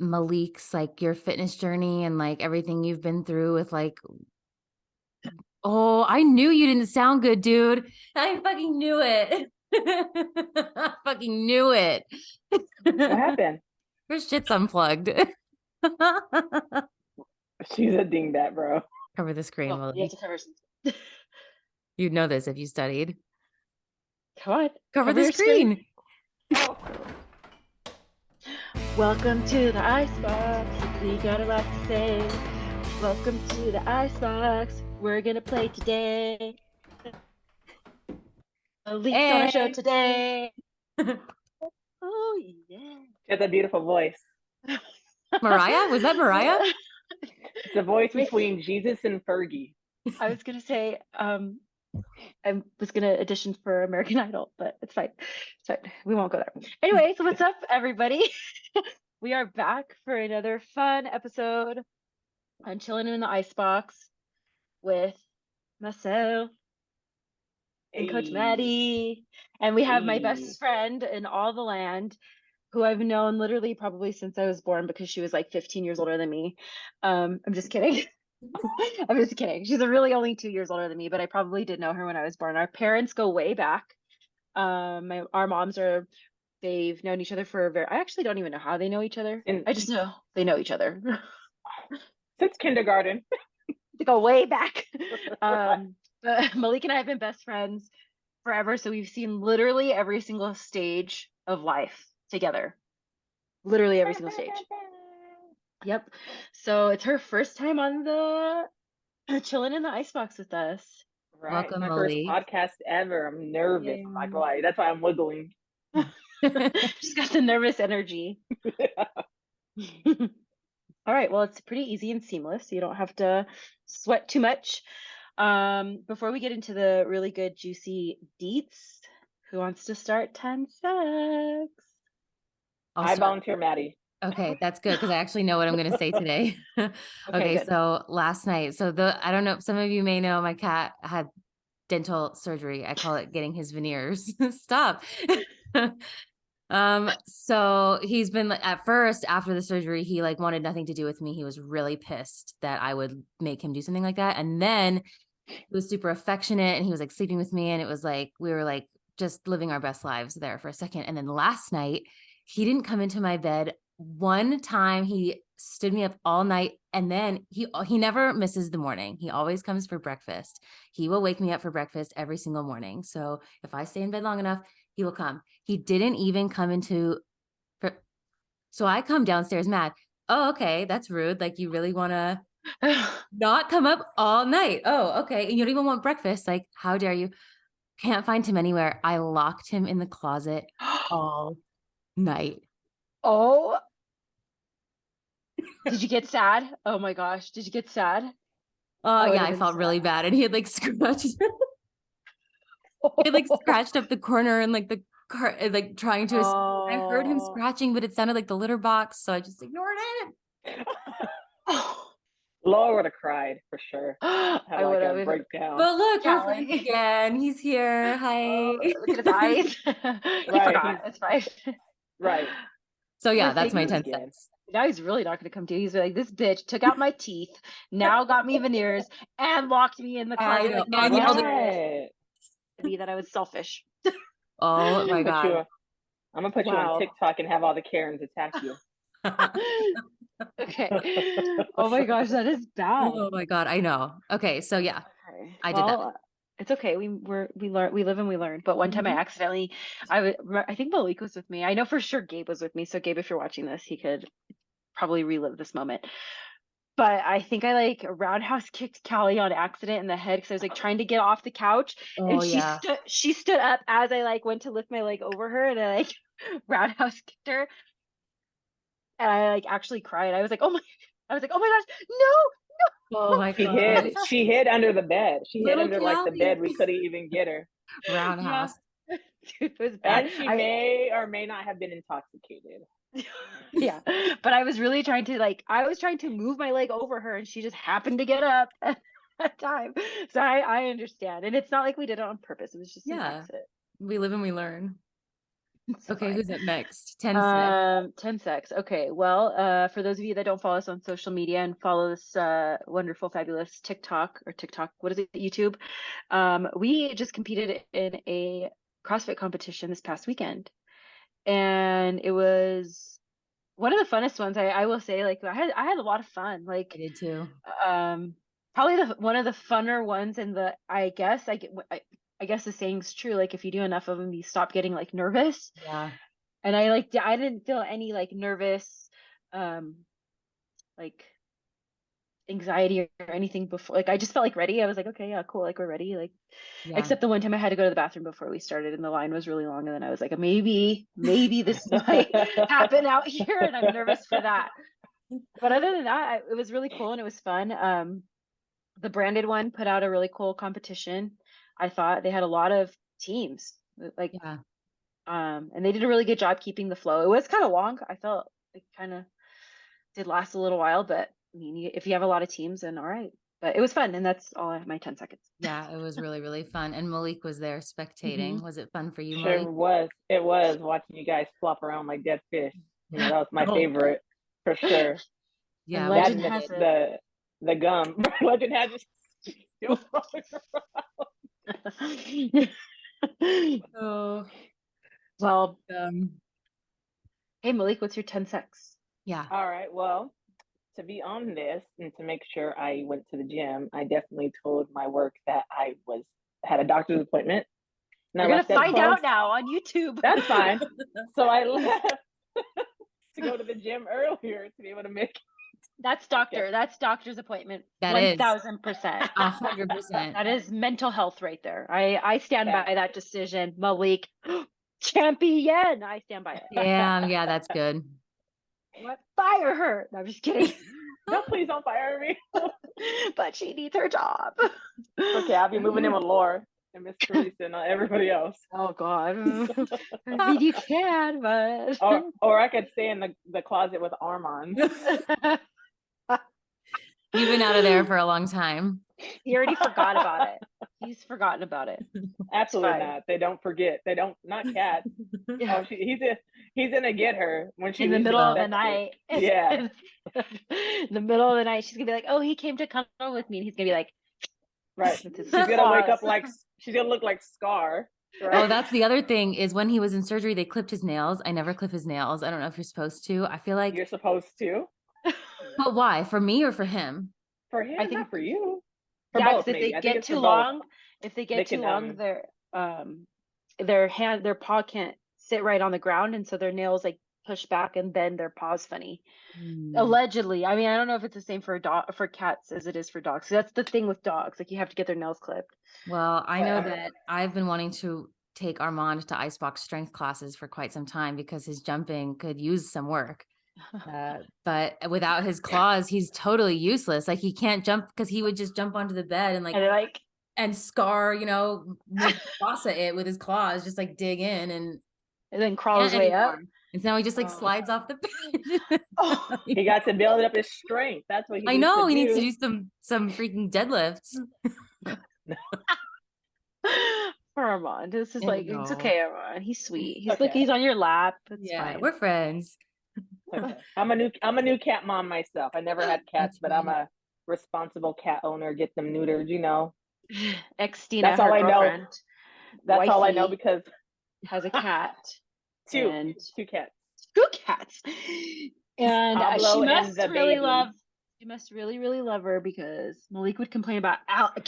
Maleek's like your fitness journey and like everything you've been through with like, oh, I knew you didn't sound good, dude. I fucking knew it. I fucking knew it. What happened? Her shit's unplugged. She's a dingbat, bro. Cover the screen, Oh, you have Maleek. to cover some. You'd know this if you studied. Come on. Cover the your screen. Oh. Welcome to the ICEBOX. We got a lot to say. Welcome to the ICEBOX. We're gonna play today. Maleek's on our show today. Oh yeah. She has a beautiful voice. Mariah? Was that Mariah? It's a voice between Jesus and Fergie. I was gonna say, I was gonna audition for American Idol, but it's fine. It's fine. We won't go there. Anyway, so what's up, everybody? We are back for another fun episode on Chilling in the Icebox with myself and Coach Maddie. And we have my best friend in all the land, who I've known literally probably since I was born because she was like 15 years older than me. I'm just kidding. I'm just kidding. She's really only 2 years older than me, but I probably did know her when I was born. Our parents go way back. Our moms they've known each other for I actually don't even know how they know each other. I just know they know each other. Since kindergarten. They go way back. But Maleek and I have been best friends forever. So we've seen literally every single stage of life together. Literally every single stage. Yep. So it's her first time on the Chilling in the Icebox with us. Right. Welcome, My first Maleek. podcast ever. I'm nervous. Yay. I'm not gonna lie. That's why I'm wiggling. She's got the nervous energy. All right. Well, it's pretty easy and seamless. So you don't have to sweat too much. Before we get into the really good, juicy deets, who wants to start 10 secs? I volunteer, Maddie. Okay, that's good because I actually know what I'm going to say today. Okay, so last night, I don't know, some of you may know my cat had dental surgery. I call it getting his veneers. Stop. So he's been at first after the surgery, he like wanted nothing to do with me. He was really pissed that I would make him do something like that. And then he was super affectionate and he was like sleeping with me. And it was like, we were like just living our best lives there for a second. And then last night, he didn't come into my bed. One time he stood me up all night, and then he never misses the morning. He always comes for breakfast. He will wake me up for breakfast every single morning. So if I stay in bed long enough, he will come. He didn't even come so I come downstairs mad. Oh, okay, that's rude. Like, you really want to not come up all night? Oh, okay. And you don't even want breakfast. Like, how dare you? Can't find him anywhere. I locked him in the closet all night. Oh, did you get sad? Oh my gosh, did you get sad? Oh yeah, I felt really bad. And he had like scratched he had like scratched up the corner and like the car, like trying to I heard him scratching, but it sounded like the litter box, so I just ignored it. Laura would have cried for sure. I would have break down. But look, we're friends again. He's here. Hi. Look at his eyes. He forgot. It's fine. Right. So yeah, that's my 10 cents. Now he's really not going to come to you. He's like, this bitch took out my teeth, now got me veneers, and locked me in the closet. Like, no, me that I was selfish. Oh my God. I'm gonna put you on TikTok and have all the Karens attack you. Okay. Oh my gosh, that is bad. Oh my God, I know. Okay, so yeah, I did that. It's okay. We live and we learn. But one time I accidentally, I think Maleek was with me. I know for sure Gabe was with me. So Gabe, if you're watching this, he could probably relive this moment. But I think I like roundhouse kicked Callie on accident in the head because I was like trying to get off the couch, and she stood up as I like went to lift my leg over her, and I like roundhouse kicked her, and I like actually cried. I was like, oh my gosh, no. Oh my God. She hid under the bed. She hid under like the bed. We couldn't even get her. Roundhouse. It was bad. And she may or may not have been intoxicated. Yeah, but I was really trying to move my leg over her, and she just happened to get up at that time. So I understand, and it's not like we did it on purpose. It was just an accident. We live and we learn. Okay, who's up next? 10 seconds. 10 secs. Okay. Well, for those of you that don't follow us on social media and follow this wonderful, fabulous TikTok, what is it? YouTube. We just competed in a CrossFit competition this past weekend. And it was one of the funnest ones. I will say, like, I had a lot of fun. Like, I did too. Probably one of the funner ones. And I guess the saying's true. Like, if you do enough of them, you stop getting like nervous. Yeah. And I didn't feel any like nervous, like anxiety or anything before. Like, I just felt like ready. I was like, okay, yeah, cool. Like, we're ready. Like, Yeah. except the one time I had to go to the bathroom before we started and the line was really long. And then I was like, maybe this might happen out here. And I'm nervous for that. But other than that, it was really cool and it was fun. The branded one put out a really cool competition. I thought they had a lot of teams. Like, Yeah. and they did a really good job keeping the flow. It was kind of long. I felt it kind of did last a little while, but I mean, if you have a lot of teams, then all right. But it was fun, and that's all I have, my 10 seconds. Yeah, it was really, really fun. And Maleek was there spectating. Was it fun for you, Sure Maleek? was. It was watching you guys flop around like dead fish. You know, that was my Oh. favorite for sure. Yeah, And legend That has and it. the gum. Legend has it still falling around. Oh, Well, hey Maleek, what's your 10 secs? yeah. All right. Well, to be on this and to make sure I went to the gym, I definitely told my work that I had a doctor's appointment. You're gonna find out now on YouTube. That's fine. So I left to go to the gym earlier to be able to make. That's doctor's appointment. That is 1000%. 100%. That is mental health right there. I stand by that decision, Maleek. Champion. I stand by it. Yeah, that's good. What? Fire her. No, I'm just kidding. No, please don't fire me. But she needs her job. Okay, I'll be moving in with Laura and Miss Teresa and everybody else. Oh God. I mean, you can, but or I could stay in the closet with Armand. You've been out of there for a long time. He already forgot about it. He's forgotten about it. Absolutely not. They don't forget. They don't. Not cats. Yeah. Oh, he's gonna get her when she in the middle of the night. Yeah. In the middle of the night, she's gonna be like, "Oh, he came to cuddle with me," and he's gonna be like, "Right." She's gonna wake up like she's gonna look like Scar. Right? Oh, that's the other thing is when he was in surgery, they clipped his nails. I never clip his nails. I don't know if you're supposed to. I feel like you're supposed to. But why? For me or for him? For him, I think not for you. For both, if they get too long, their paw can't sit right on the ground, and so their nails like push back and bend their paws funny. Allegedly. I mean, I don't know if it's the same for cats as it is for dogs. So that's the thing with dogs. Like, you have to get their nails clipped. Well, I know that I've been wanting to take Armand to ICEBOX strength classes for quite some time because his jumping could use some work. But without his claws, he's totally useless. Like, he can't jump because he would just jump onto the bed and Scar, Fossa it with his claws, just like dig in and then crawl his way up. And so now he just like slides off the bed. He got to build up his strength. That's what he I know. He needs to do some freaking deadlifts. For Armand, this is like, it's okay, Armand. He's sweet. He's like, he's on your lap. It's fine. We're friends. Okay. I'm a new cat mom myself. I never had cats, but I'm a responsible cat owner. Get them neutered, Ex-Stina, that's all I know. That's wifey, all I know because has a cat. two cats. Two cats. And Pablo she must and really love. She must really, really love her because Maleek would complain about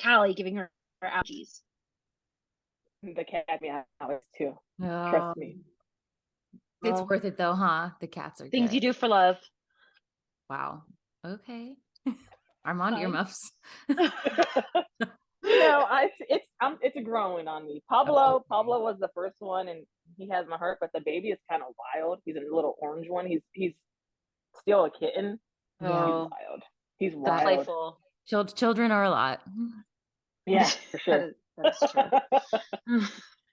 Callie giving her allergies. The cat meows too. Oh. Trust me. It's worth it though, huh? The cats are things good. You do for love. Wow. Okay. Armand earmuffs. It's growing on me. Pablo was the first one, and he has my heart. But the baby is kind of wild. He's a little orange one. He's still a kitten. Oh. He's wild. Playful. Children are a lot. Yeah, for sure. That's true.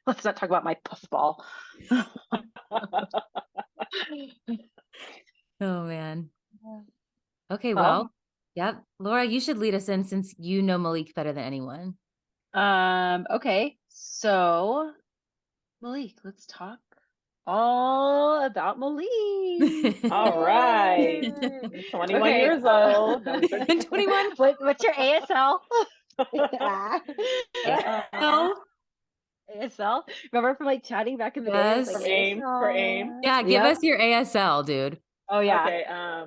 Let's not talk about my puffball. Oh man. Okay, well, yep. Laura, you should lead us in since you know Maleek better than anyone. Okay. So Maleek, let's talk all about Maleek. All right. Yay. I'm 21 Okay. years old. No, I'm joking. 21. What's your ASL? Oh, ASL. Remember from like chatting back in the day? It was like yes. For aim, for aim. ASL. Yeah, give Yep. us your ASL, dude. Oh yeah.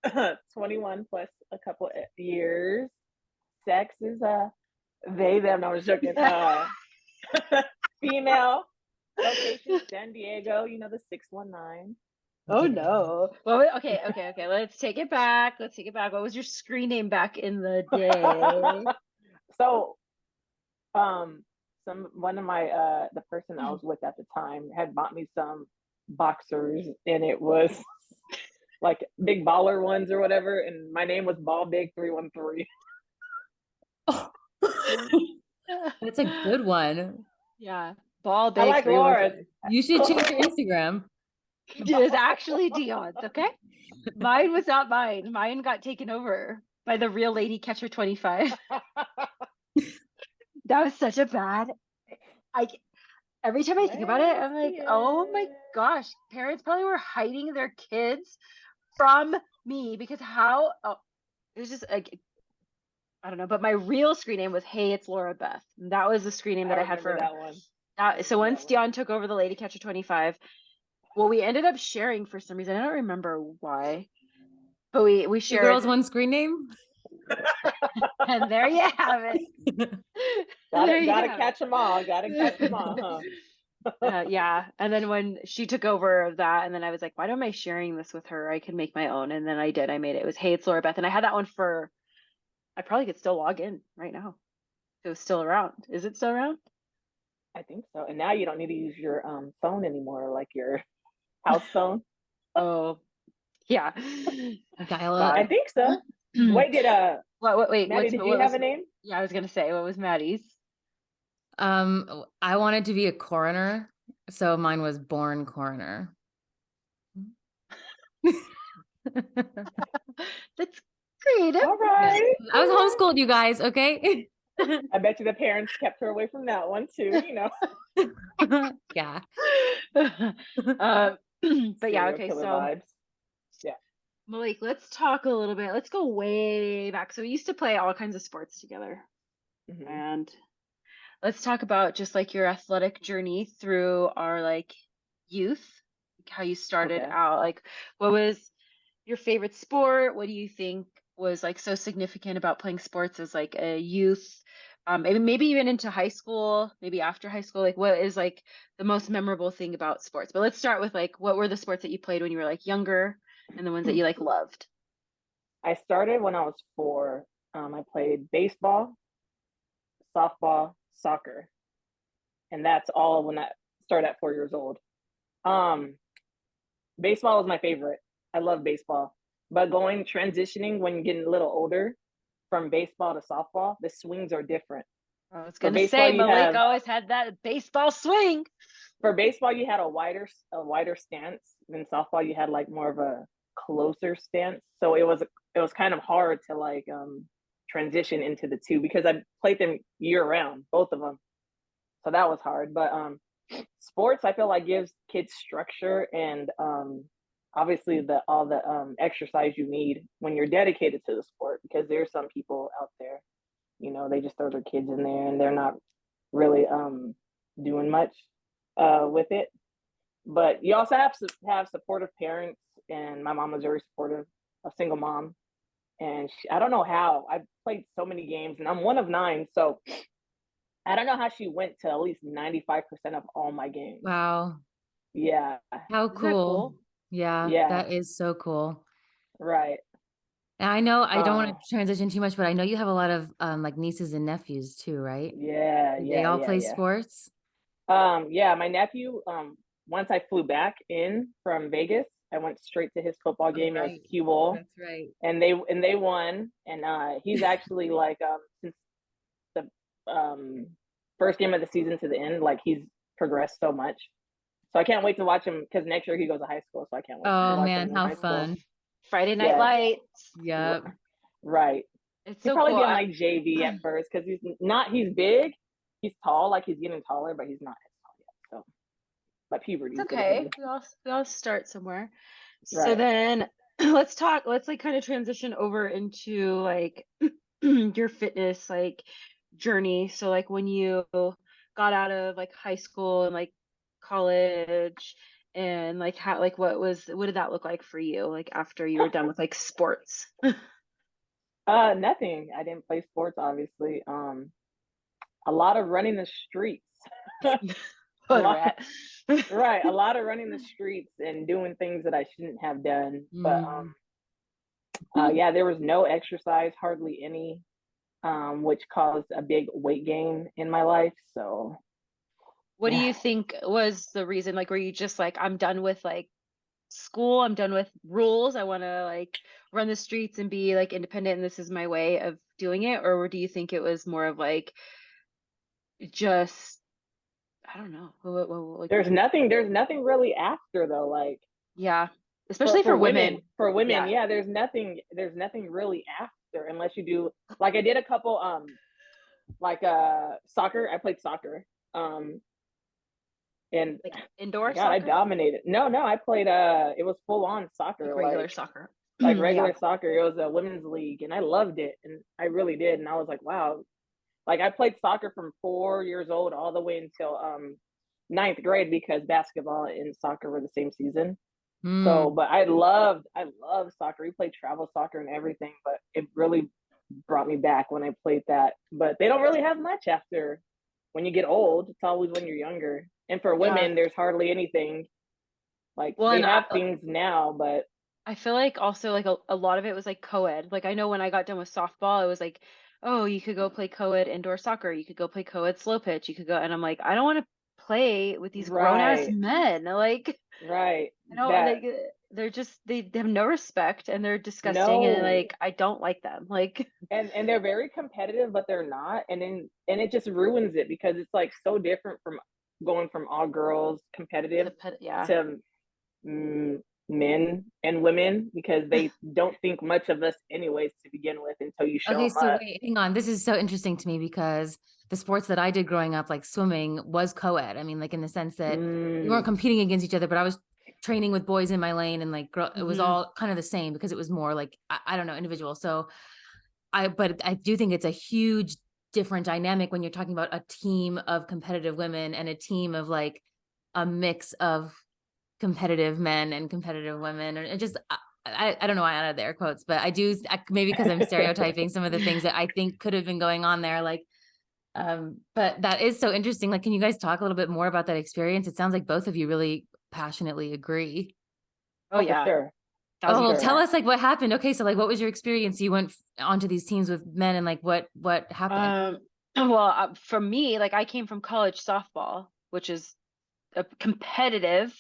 Okay, 21 plus a couple years. Sex is they, them. No, I was joking. Female. Location San Diego. You know the 619. Oh Yeah. no. Well, okay. Let's take it back. What was your screen name back in the day? So, one of my the person I was with at the time had bought me some boxers, and it was like big baller ones or whatever, and my name was Ball Big 313. Oh. That's a good one. Yeah. Ball I big like 313. Laura's. You should change your Instagram. It was actually Dion's, okay? Mine was not mine. Mine got taken over by the real lady catcher 25. That was such a bad. I every time I think about it, I'm like, oh my gosh, parents probably were hiding their kids from me because how it was just like I don't know, but my real screen name was Hey, it's Laura Beth. And that was the screen name that I had for that one. so once Dion took over the Lady Catcher 25, well, we ended up sharing for some reason. I don't remember why, but we Two shared. girls, one screen name. And there you have it. Gotta catch them all. Gotta catch them all, huh? Yeah. And then when she took over that, and then I was like, why am I sharing this with her? I can make my own. And then I did. I made it. It was Hey, it's Laura Beth. And I had that one for, I probably could still log in right now. It was still around. Is it still around? I think so. And now you don't need to use your phone anymore, like your house phone. Oh, yeah. Dial I up. think so. Wait, Wait, Maddie, did you have a name? Yeah, I was gonna say, what was Maddie's? I wanted to be a coroner, so mine was Born Coroner. That's creative. All right. I was homeschooled, you guys, okay? I bet you the parents kept her away from that one too, Yeah. But yeah, okay, killer so vibes. Yeah. Maleek, let's talk a little bit. Let's go way back. So we used to play all kinds of sports together. Mhm. And let's talk about just like your athletic journey through our like youth, like how you started Okay. out. Like, what was your favorite sport? What do you think was like so significant about playing sports as like a youth? Maybe even into high school, maybe after high school. Like, what is like the most memorable thing about sports? But let's start with like, what were the sports that you played when you were like younger, and the ones that you like loved? I started when I was 4. I played baseball, softball, soccer, and that's all when I started at 4 years old. Baseball was my favorite. I love baseball, but transitioning when you're getting a little older, from baseball to softball, the swings are different. I was For gonna baseball, say you Maleek have always had that baseball swing. for baseball you had a wider stance. Than softball, you had like more of a closer stance. So it was kind of hard to like transition into the two because I played them year round, both of them. So that was hard. But sports, I feel like gives kids structure and obviously all the exercise you need when you're dedicated to the sport, because there's some people out there, they just throw their kids in there and they're not really doing much with it. But you also have supportive parents, and my mom was very supportive, a single mom. And I don't know how. I've played so many games, and I'm one of 9, so I don't know how she went to at least 95% of all my games. Wow. Yeah. How Isn't that cool. cool? Yeah, Yeah. that is so cool. Right. And I know I don't want to transition too much, but I know you have a lot of like nieces and nephews too, right? Yeah, They all play sports? Yeah, my nephew, once I flew back in from Vegas, I went straight to his football game. It was Cue Bowl. That's right. And they won. And he's actually like since the first game of the season to the end, like he's progressed so much. So I can't wait to watch him, because next year he goes to high school. So I can't wait to Oh watch man, him in how high fun. school. Friday Night Yeah. Lights. Yep. Right. It's He'll so probably cool. be on like JV at first, because he's big, he's tall, like he's getting taller, but he's not as tall yet. So But puberty It's is what it okay. is. We all start somewhere. So Right. then let's like kind of transition over into like your fitness like journey. So like when you got out of like high school and like college and like how like what did that look like for you like after you were done with like sports? Nothing. I didn't play sports, obviously. A lot of running the streets. A Hood lot, rat. right? A lot of running the streets and doing things that I shouldn't have done. But Mm. yeah, there was no exercise, hardly any, which caused a big weight gain in my life. So What do yeah, you think was the reason? Like, were you just like, I'm done with like school, I'm done with rules, I want to like run the streets and be like independent, and this is my way of doing it? Or do you think it was more of like just, I don't know, like, there's nothing really after though. Like yeah, especially for women. for women, Yeah, yeah, there's nothing really after unless you do like I did a couple like soccer. I played soccer. Um and like indoor God, I soccer, dominated. No, I played it was full on like soccer, regular soccer. like Yeah. regular soccer. It was a women's league and I loved it and I really did. And I was like, wow. Like I played soccer from 4 years old all the way until ninth grade because basketball and soccer were the same season. So, Mm. but I love soccer. We played travel soccer and everything, but it really brought me back when I played that. But they don't really have much after when you get old. It's always when you're younger. And for Yeah. women, there's hardly anything. Like Well, they and have things now, but I feel like also like a lot of it was like co-ed. Like I know when I got done with softball, it was like, oh, you could go play co-ed indoor soccer, you could go play co-ed slow pitch, you could go, and I'm like, I don't want to play with these grown ass right, men. Like right. I don't That like they're just they have no respect and they're disgusting and no, like I don't like them. Like and they're very competitive, but they're not, and it just ruins it because it's like so different from going from all girls competitive yeah. to men and women because they don't think much of us anyways to begin with until you show Okay, them so up. wait, hang on. This is so interesting to me because the sports that I did growing up, like swimming, was co-ed. I mean, like in the sense that we weren't Mm, competing against each other, but I was training with boys in my lane and like it was Hmm. all kind of the same because it was more like I don't know, individual. So but I do think it's a huge different dynamic when you're talking about a team of competitive women and a team of like a mix of competitive men and competitive women, or it just I don't know why I added the air quotes, but maybe because I'm stereotyping some of the things that I think could have been going on there. Like, but that is so interesting. Like, can you guys talk a little bit more about that experience? It sounds like both of you really passionately agree. Oh oh, for yeah, sure, for Oh, well, 1000%. sure. tell us like what happened. Okay, so like, what was your experience? You went onto these teams with men, and like, what happened? Well, for me, like I came from college softball, which is a competitive.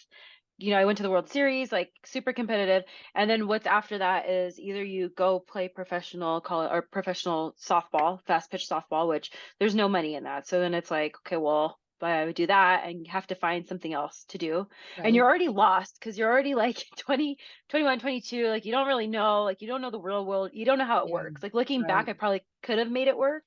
I went to the World Series, like super competitive. And then what's after that is either you go play professional college or professional softball, fast pitch softball, which there's no money in that. So then it's like, okay, well, but I would do that and you have to find something else to do. And Right. you're already lost because you're already like 20, 21, 22. Like you don't really know, like you don't know the real world. You don't know how it Yeah. works. Like looking back, Right. I probably could have made it work.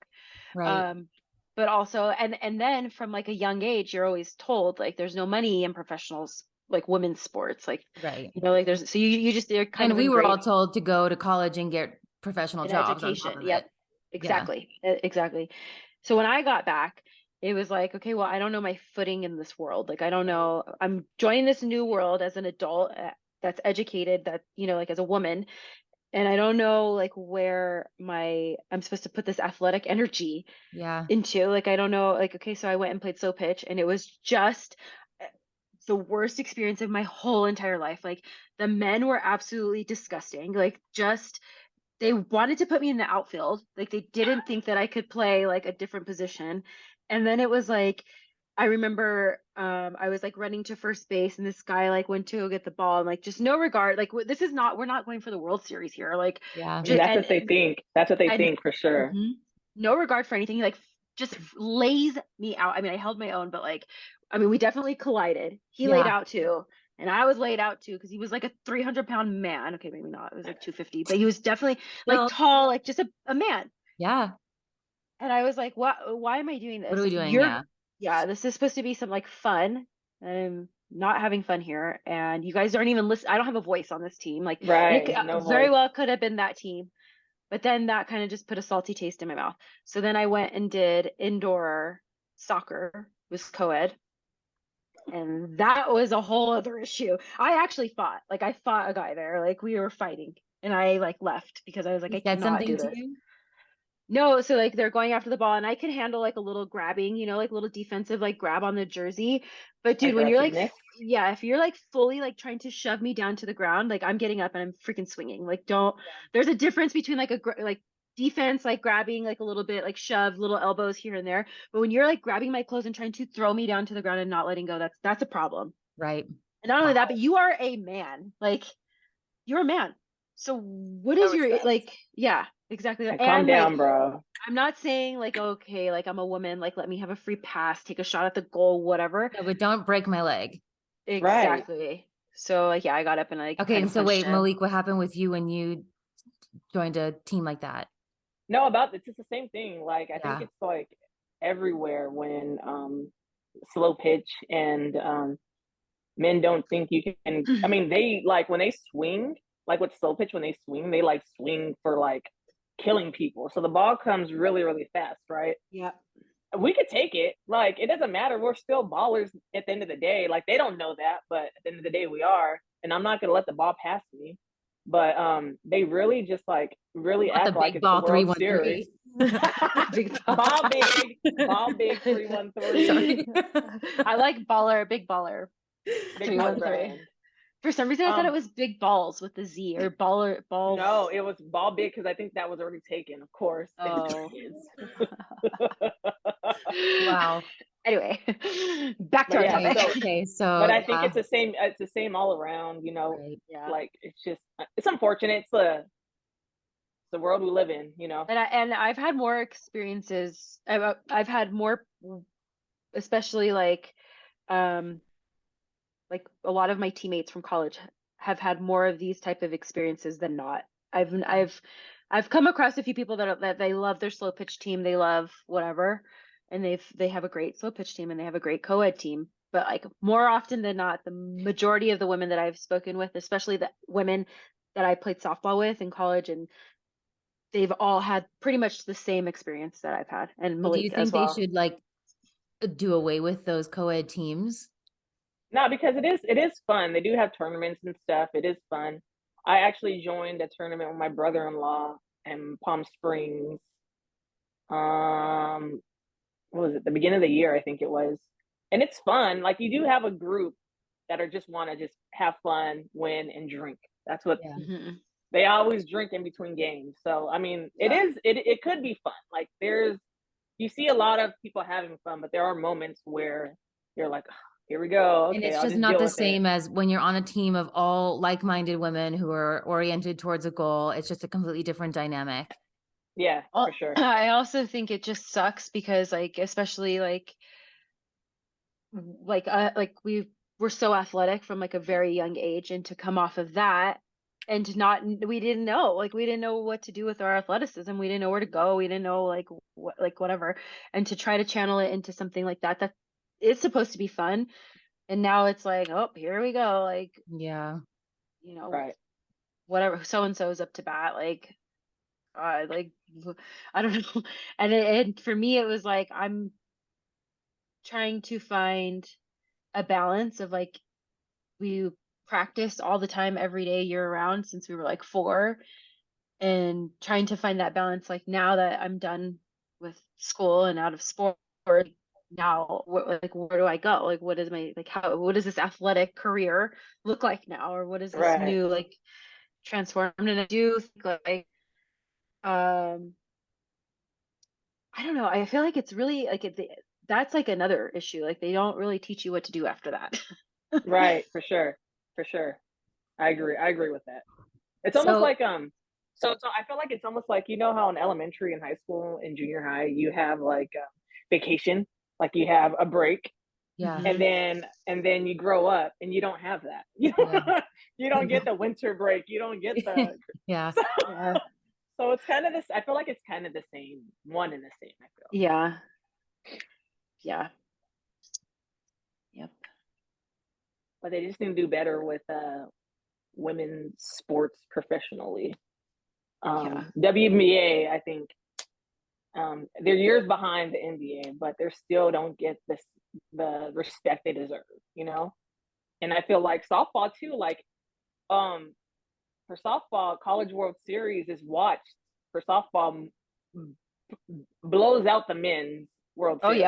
Right. Um, but also, and then from like a young age, you're always told like there's no money in professionals like women's sports, like Right. like there's so you just they're kind And of we were all ingrained told to go to college and get professional in jobs on top education. of Yep, it. Yeah. exactly, exactly. So when I got back, it was like, okay, well, I don't know my footing in this world. Like I don't know. I'm joining this new world as an adult that's educated, that like as a woman, and I don't know like where I'm supposed to put this athletic energy Yeah. into. Like I don't know, like okay, so I went and played slow pitch and it was just the worst experience of my whole entire life. Like the men were absolutely disgusting. Like just they wanted to put me in the outfield. Like they didn't think that I could play like a different position. And then it was like I remember I was like running to first base and this guy like went to go get the ball and like just no regard. Like this is not we're not going for the World Series here. Like Yeah. And that's and what they think. That's what they and think for sure. mhm. No regard for anything. He like just lays me out. I mean, I held my own, but like, I mean, we definitely collided. He laid Yeah. out too, and I was laid out too because he was like a 300-pound man. Okay, maybe not. It was like 250, but he was definitely like Still, tall, like just a man. yeah. And I was like, what? Why am I doing What are this? we Like, doing? Yeah. yeah, this is supposed to be some like fun. not having fun here, and you guys aren't even listening. I don't have a voice on this team. Like, and Right. it No very voice. well could have been that team, but then that kind of just put a salty taste in my mouth. So then I went and did indoor soccer with co-ed, and that was a whole other issue. I actually fought. Like, I fought a guy there. Like, we were fighting, and I like left because I was like, He I said cannot do something to this. you? No, so like they're going after the ball, and I can handle like a little grabbing, like a little defensive like grab on the jersey. But dude, when you're like, Aggressiveness. yeah, if you're like fully like trying to shove me down to the ground, like I'm getting up and I'm freaking swinging. Like, don't. There's a difference between like like defense, like grabbing like a little bit, like shove little elbows here and there. But when you're like grabbing my clothes and trying to throw me down to the ground and not letting go, that's a problem. Right. And not only that, Wow. but you are a man. Like, you're a man. So what No is your respect. like? Yeah, exactly. And calm And like, down, bro. I'm not saying like, okay, like I'm a woman, like let me have a free pass, take a shot at the goal, whatever. No, but don't break my leg. Right. Exactly. So like, yeah, I got up and I Okay, kind and of so punched wait, him. Maleek, what happened with you when you joined a team like that? No, about it's just the same thing. Like I think Yeah. it's like everywhere when slow pitch and men don't think you can. I mean, they like when they swing, like with slow pitch, when they swing, they like swing for like killing people. So the ball comes really, really fast, right? Yeah. We could take it. Like it doesn't matter. We're still ballers at the end of the day. Like they don't know that, but at the end of the day, we are. And I'm not gonna let the ball pass me. But they really just like really Not the act like big it's the ball World Series. 313. Big Ball big 313. Sorry. I like baller, big baller, Big baller 313. brand. For some reason, I thought it was big balls with the Z or baller balls. No, it was ball big because I think that was already taken, of course. Oh. Wow. Anyway, back to But our yeah, topic. so Okay, but so I think yeah, it's the same all around, right. Yeah. like it's just it's unfortunate. It's the world we live in, And I've had more experiences. I've had more, especially like a lot of my teammates from college have had more of these type of experiences than not. I've Yeah. I've I've come across a few people that they love their slow pitch team, they love whatever, and they have a great slow pitch team and they have a great co-ed team. But like more often than not, the majority of the women that I've spoken with, especially the women that I played softball with in college, and they've all had pretty much the same experience that I've had, and Well, do you Maleek as think they well. should like do away with those co-ed teams? No, because it is fun. They do have tournaments and stuff. It is fun. I actually joined a tournament with my brother-in-law in Palm Springs. Um, what was it? The beginning of the year, I think it was. And it's fun. Like you do have a group that are just want to just have fun, win, and drink. That's what Yeah. Hmm. they always drink in between games. So I mean, Yeah. it could be fun. Like you see a lot of people having fun, but there are moments where you're like, "Oh, here we go. And Okay, it's I'll just just not deal the with it." same as when you're on a team of all like-minded women who are oriented towards a goal. It's just a completely different dynamic. Yeah, for sure. I also think it just sucks because like especially like we're so athletic from like a very young age, and to come off of that and to not we didn't know, like we didn't know what to do with our athleticism, we didn't know where to go, we didn't know like what, like whatever, and to try to channel it into something like that is supposed to be fun, and now it's like, oh, here we go, like Yeah. you know Right. whatever, so and so's up to bat, like I don't know. And for me it was like I'm trying to find a balance of like we practiced all the time every day year round since we were like 4, and trying to find that balance like now that I'm done with school and out of sport, now like where do I go, like what is my like how what does this athletic career look like now, or what is this Right. new like transformed, and I do think like um I don't know, I feel like it's really like that's like another issue, like they don't really teach you what to do after that. Right. For sure. For sure. I agree. I agree with that. It's almost So like so I feel like it's almost like how in elementary and high school and junior high you have like vacation, like you have a break, yeah. and Hmm. then you grow up and you don't have that. Yeah. You don't get the winter break. You don't get the Yeah. Yeah. so it's kind of this. I feel like it's kind of the same, one and the same. I feel. Yeah. Yeah. Yep. but they just need to do better with women's sports professionally. WNBA, I think, they're years behind the NBA, but they still don't get the respect they deserve, you know. And I feel like softball too, like for softball, College World Series is watched for softball blows out the men's World Series.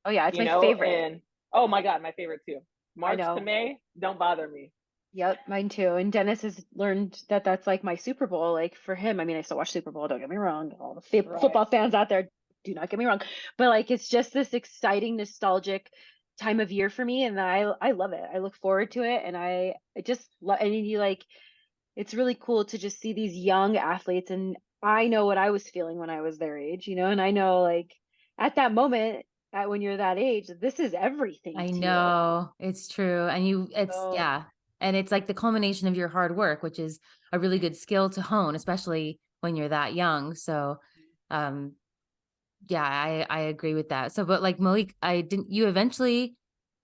Oh yeah, it's my favorite. And oh my God, my favorite too. March to May, don't bother me. Yep, mine too. And Dennis has learned that that's like my Super Bowl. Like for him, I mean, I still watch Super Bowl. Don't get me wrong. All the football fans out there, do not get me wrong. But like, it's just this exciting, nostalgic time of year for me, and I love it. I look forward to it, and I just love. And you like, it's really cool to just see these young athletes, and I know what I was feeling when I was their age, you know, and I know like at that moment, when you're that age, this is everything. I know, it's true. And yeah. And it's like the culmination of your hard work, which is a really good skill to hone, especially when you're that young. So, yeah, I agree with that. So, but like Maleek, you eventually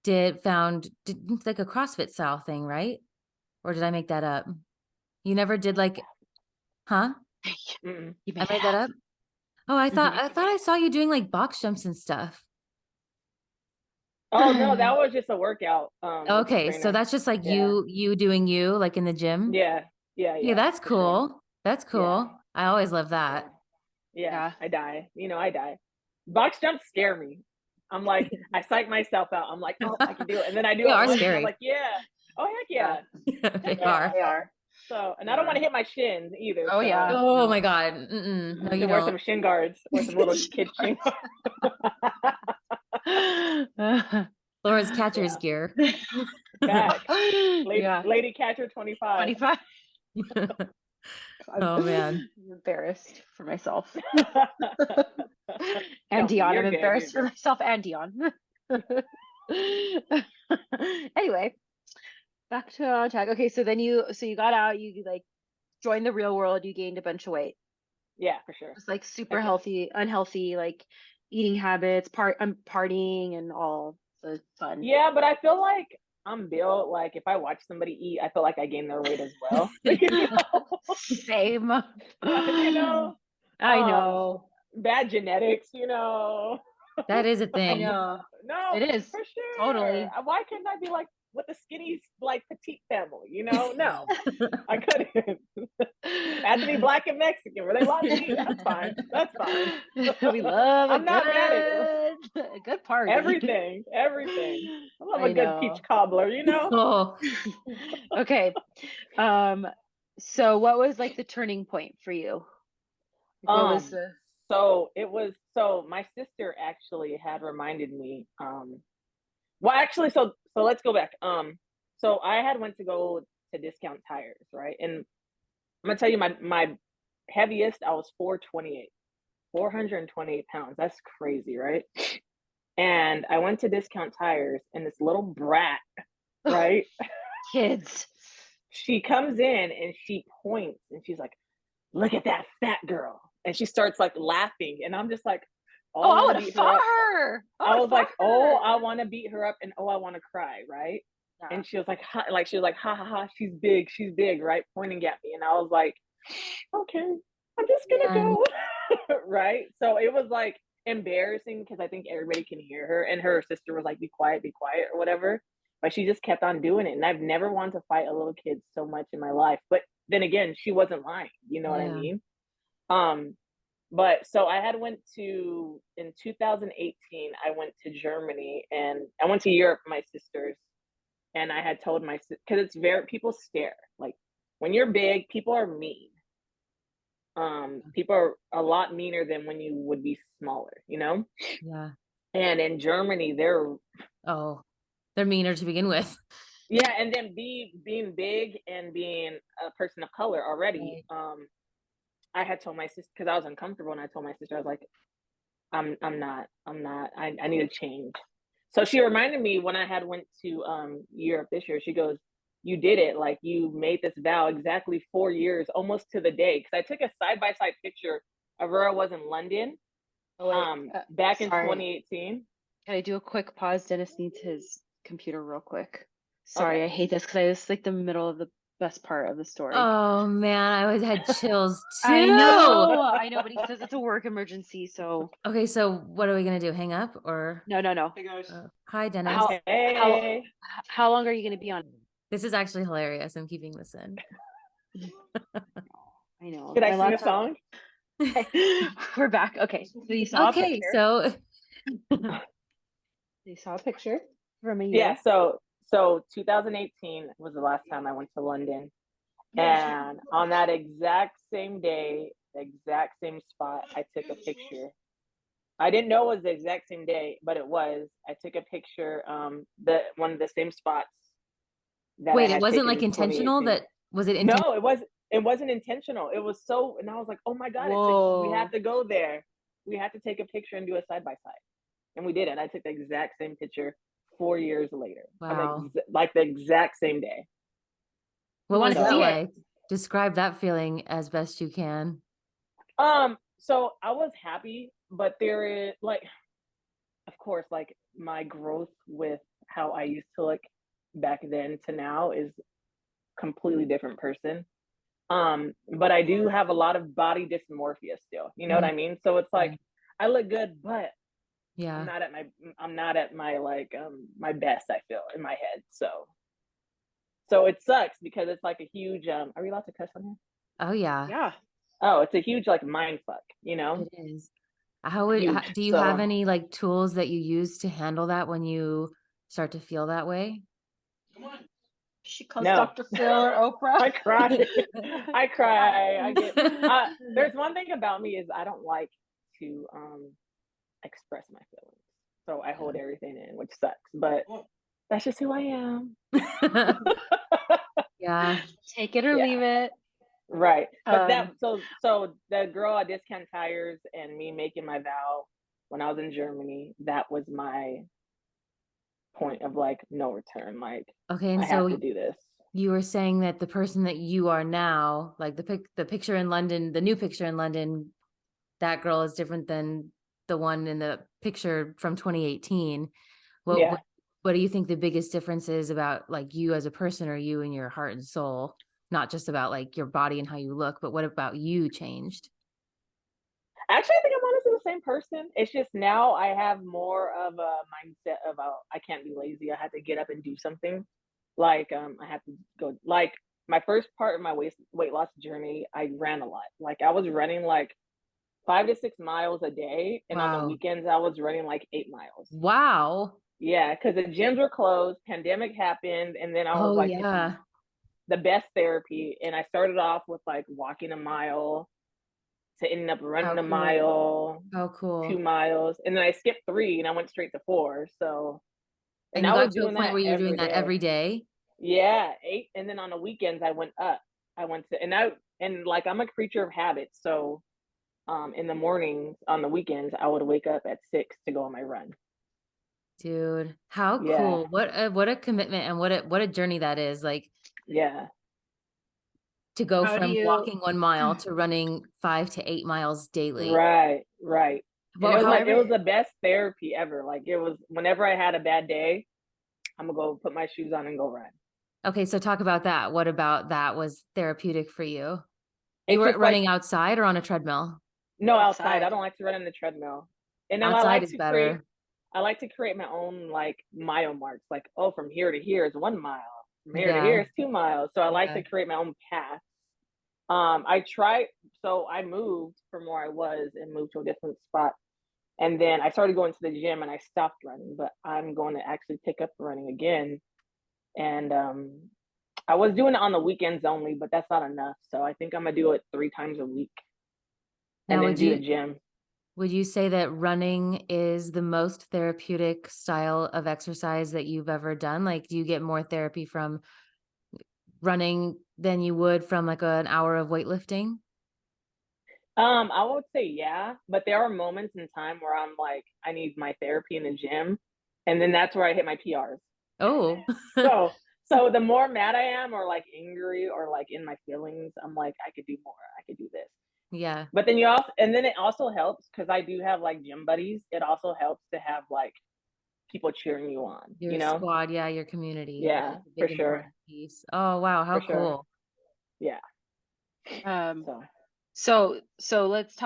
found like a CrossFit style thing, right? Or did I make that up? You never did like, huh? I made that up. Oh, I thought I saw you doing like box jumps and stuff. Oh no, that was just a workout. Okay, so that's just like you doing you like in the gym. Yeah. That's cool. Sure. That's cool. I always love that. Yeah. I die. I die. Box jumps scare me. I'm like, I psych myself out. I'm like, oh, I can do it, and then I do it. Are once, scary. I'm like, yeah. Oh heck yeah. They are. They are. So, and I don't want to hit my shins either. Oh so. yeah. Oh my God. No, you wear don't. some shin guards or some little kid shin guards. Laura's catcher's gear. Lady catcher 25. 25. Oh man. I'm embarrassed for myself. And Dion. I'm embarrassed for myself and Dion. Anyway, back to track. Okay, so then you got out, you like joined the real world, you gained a bunch of weight. Yeah, for sure. It's like super healthy, unhealthy, like eating habits, partying and all the fun. Yeah, but I feel like I'm built like if I watch somebody eat, I feel like I gain their weight as well. Same. I know. Bad genetics, That is a thing. I know. No, it is. For sure. Totally. Why couldn't I be like with the skinny, like petite family? No, I couldn't. Anthony Black and Mexican, were they like me? That's fine. We love. I'm not mad at it. A good party. Everything. I love a good peach cobbler. Oh. Okay. So what was like the turning point for you? What was the... So my sister actually had reminded me. Well, actually, so let's go back. So I had went to go to Discount Tires, right? And I'm gonna tell you, my heaviest, I was 428 pounds. That's crazy, right? And I went to Discount Tires, and this little brat, right? Kids. She comes in and she points and she's like, "Look at that fat girl." And she starts like laughing, and I'm just like, "Oh, I want to fought her." I was like, "Oh, I want to beat her up," and "Oh, I want to cry," right? Yeah. And she was like, ha, ha, she's big, right? Pointing at me, and I was like, "Okay, I'm just gonna go," right? So it was like embarrassing because I think everybody can hear her, and her sister was like, be quiet," or whatever. But she just kept on doing it, and I've never wanted to fight a little kid so much in my life. But then again, she wasn't lying. You know what I mean? But so I had in 2018, I went to Germany, and I went to Europe with my sisters, and I had told my sister, because people stare, like when you're big, people are mean. People are a lot meaner than when you would be smaller, Yeah. And in Germany, they're meaner to begin with. Yeah, and then being big and being a person of color already, right. I had told my sister, because I was uncomfortable, and I told my sister, I was like, I'm not, I need to change. So she reminded me when I had went to Europe this year, she goes, "You did it, like you made this vow exactly 4 years, almost to the day." Because I took a side-by-side picture of where I was in London back in 2018. Can I do a quick pause? Dennis needs his computer real quick. Sorry, I Okay. hate this because I was like the middle of the best part of the story. Oh man, I always had chills I too. know, but he says it's a work emergency, so Okay, so what are we gonna do? Hang up or no. Hey guys. hi Dennis? How how Hey. how long are you gonna be on? This is actually hilarious. I'm keeping this in. I know Did I my sing a laptop. song? We're back. Okay, so you saw a Okay, picture. so You saw a picture from a Yeah, year. so 2018 was the last time I went to London. And on that exact same day, the exact same spot, I took a picture. I didn't know it was the exact same day, but it was. I took a picture, the one of the same spots that I wait, it had wasn't taken like in intentional 2018. that was it No, intentional? it wasn't intentional. It was so, and I was like, oh my God, we have Whoa. to go there. We have to take a picture and do a side by side. And we did it. I took the exact same picture 4 years later. Wow. Like the exact same day. What Want was to that see So it? like? Describe that feeling as best you can. so I was happy, but there is like, of course, like my growth with how I used to look back then to now is completely different person. But I do have a lot of body dysmorphia still. You know what Mhm. I mean? So it's like I look good, but Yeah. I'm not at my like my best, I feel, in my head. So it sucks because it's like a huge are we allowed to cuss on here? Oh yeah, Yeah. Oh, it's a huge like mind fuck, you know? it is. How, Huge. do you have So any like tools that you use to handle that when you start to feel that way? She calls no. Dr. Phil or Oprah. I cry. I cry. I get there's one thing about me is I don't like to express my feelings. So I hold everything in, which sucks, but that's just who I am. Yeah. Take it or Yeah, leave it. right. But Um, so the girl at Discount Tires and me making my vow when I was in Germany, that was my point of like no return. Like Okay, and I have so to do this. you were saying that the person that you are now, like the picture in London, the new picture in London, that girl is different than the one in the picture from 2018. What Yeah. what what do you think the biggest difference is about like you as a person or you and your heart and soul? Not just about like your body and how you look, but what about you changed? Actually, I think I'm honestly the same person. It's just now I have more of a mindset of I can't be lazy. I have to get up and do something. Like I have to go. Like my first part of my weight loss journey, I ran a lot. Like I was running like 5 to 6 miles a day, and on the Wow. weekends I was running like 8 miles. Wow. Yeah, because the gyms were closed, pandemic happened, and then I was Oh like, this is yeah. the best therapy. And I started off with like walking a mile to ending up How running a cool. mile, How two cool. miles, and then I skipped 3 and I went straight to 4. So, And and you I was got to a doing point that where you're doing every that day. every day? Yeah, 8, and then on the weekends I went up. I went to and like I'm a creature of habits, so in the mornings on the weekends I would wake up at 6 to go on my run. Dude, how Yeah, cool. What a commitment and what a journey that is. Like yeah, to go how do from you? walking 1 mile to running 5 to 8 miles daily. right. And Well, how it Whenever was the best therapy ever. Like it was whenever I had a bad day, I'm gonna go put my shoes on and go run. okay, so talk about that. What about that was therapeutic for you? You It's were just like running outside or on a treadmill? no outside. I outside. don't like to run on the treadmill. And then Outside is better. I like to create my own like mile marks. Like, oh, from here to here is 1 mile. From here to here Yeah. is 2 miles. So I like Yeah. to create my own path. I tried so I moved from where I was and moved to a different spot. And then I started going to the gym and I stopped running, but I'm going to actually pick up running again. And I was doing it on the weekends only, but that's not enough. So I think I'm gonna do it 3 times a week and Now, then do the gym. would you say that running is the most therapeutic style of exercise that you've ever done? Like, do you get more therapy from running than you would from like an hour of weightlifting? I would say yeah, but there are moments in time where I'm like, I need my therapy in the gym, and then that's where I hit my PRs. Oh, So, so the more mad I am, or like angry, or like in my feelings, I'm like, I could do more. I could do this. yeah. But then and then it also helps because I do have like gym buddies. It also helps to have like people cheering you on, Your squad, yeah, your community. Yeah, That's a for big sure. important piece. Oh wow, how For sure. cool. Yeah. Um, So so let's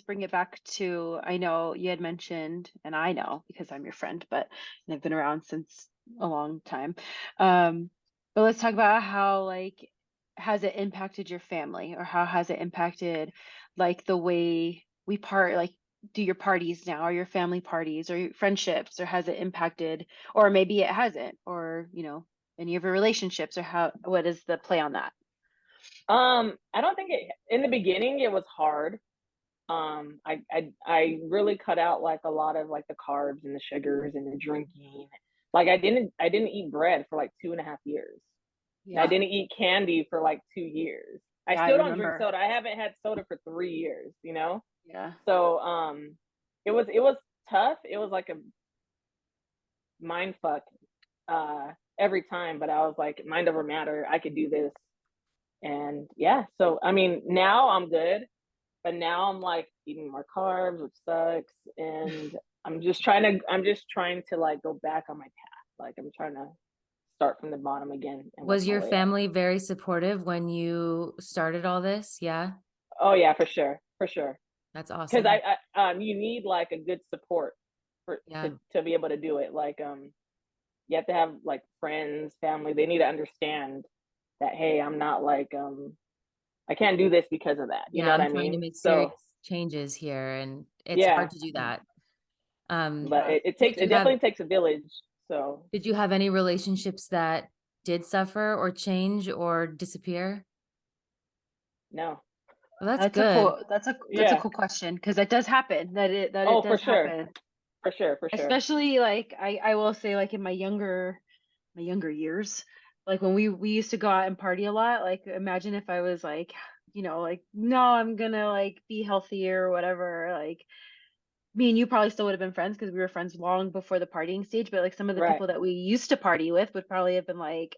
bring it back to, I know you had mentioned, and I know because I'm your friend, but and I've been around since a long time. But let's talk about how, like, has it impacted your family, or how has it impacted like the way we like do your parties now, or your family parties, or your friendships, or has it impacted, or maybe it hasn't, or any of your relationships, or what is the play on that? I don't think it in the beginning it was hard. I really cut out like a lot of like the carbs and the sugars and the drinking. Like I didn't eat bread for like 2.5 years. I Yeah, didn't eat candy for like 2 years. I yeah, I still don't drink remember. soda. I haven't had soda for 3 years, you know? Yeah. So it was tough. It was like a mind fuck every time, but I was like, mind over matter, I could do this. And yeah, so I mean now I'm good, but now I'm like eating more carbs, which sucks. And I'm just trying to like go back on my path. Like I'm trying to start from the bottom again and work Was my your way up. family very supportive when you started all this? Yeah, Oh yeah, for sure, for sure. that's Because awesome. you need like a good support for Yeah. to be able to do it. Like you have to have like friends, family. They need to understand that hey, I'm not like I can't do this because of that. You Yeah, know what I'm I trying to mean? make serious So changes here, and it's yeah, hard to do that. Um, but Yeah. it definitely takes a village. So did you have any relationships that did suffer or change or disappear? no, Well, that's That's a good. cool that's a yeah. cool question, because that does happen. It Oh, for does sure, happen. for sure, for sure. Especially like I will say, like, in my younger years, like when we used to go out and party a lot, like imagine if I was like, like, no, I'm gonna like be healthier or whatever, like me and you probably still would have been friends because we were friends long before the partying stage, but like some of the Right. people that we used to party with would probably have been like,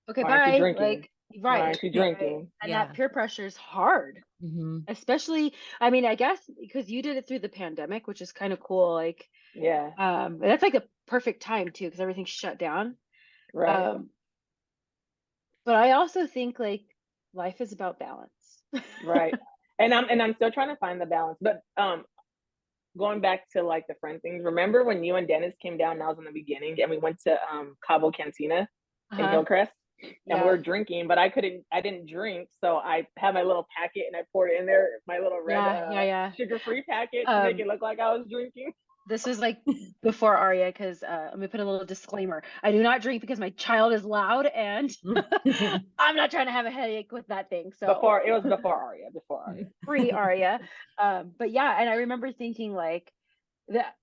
okay, Why aren't you bye. drinking? Like, Why right, aren't you right. drinking? And that Yeah. peer pressure is hard, Hmm. especially, I mean, I guess because you did it through the pandemic, which is kind of cool. Like, Yeah. that's like a perfect time too, because everything's shut down. Right. Um, but I also think like life is about balance. Right. And I'm still trying to find the balance. But going back to like the friend things, remember when you and Dennis came down, that was in the beginning, and we went to Cabo Cantina in Uh-huh. Hillcrest, and we Yeah. were drinking, but I didn't drink, so I had my little packet and I poured it in there, my little red Yeah. Yeah. Yeah. sugar-free packet to make Um, it look like I was drinking. This was like before Aria, because let me put a little disclaimer. I do not drink because my child is loud, and I'm not trying to have a headache with that thing. So Before it was before Aria, before Aria. free Aria. But yeah, and I remember thinking like that.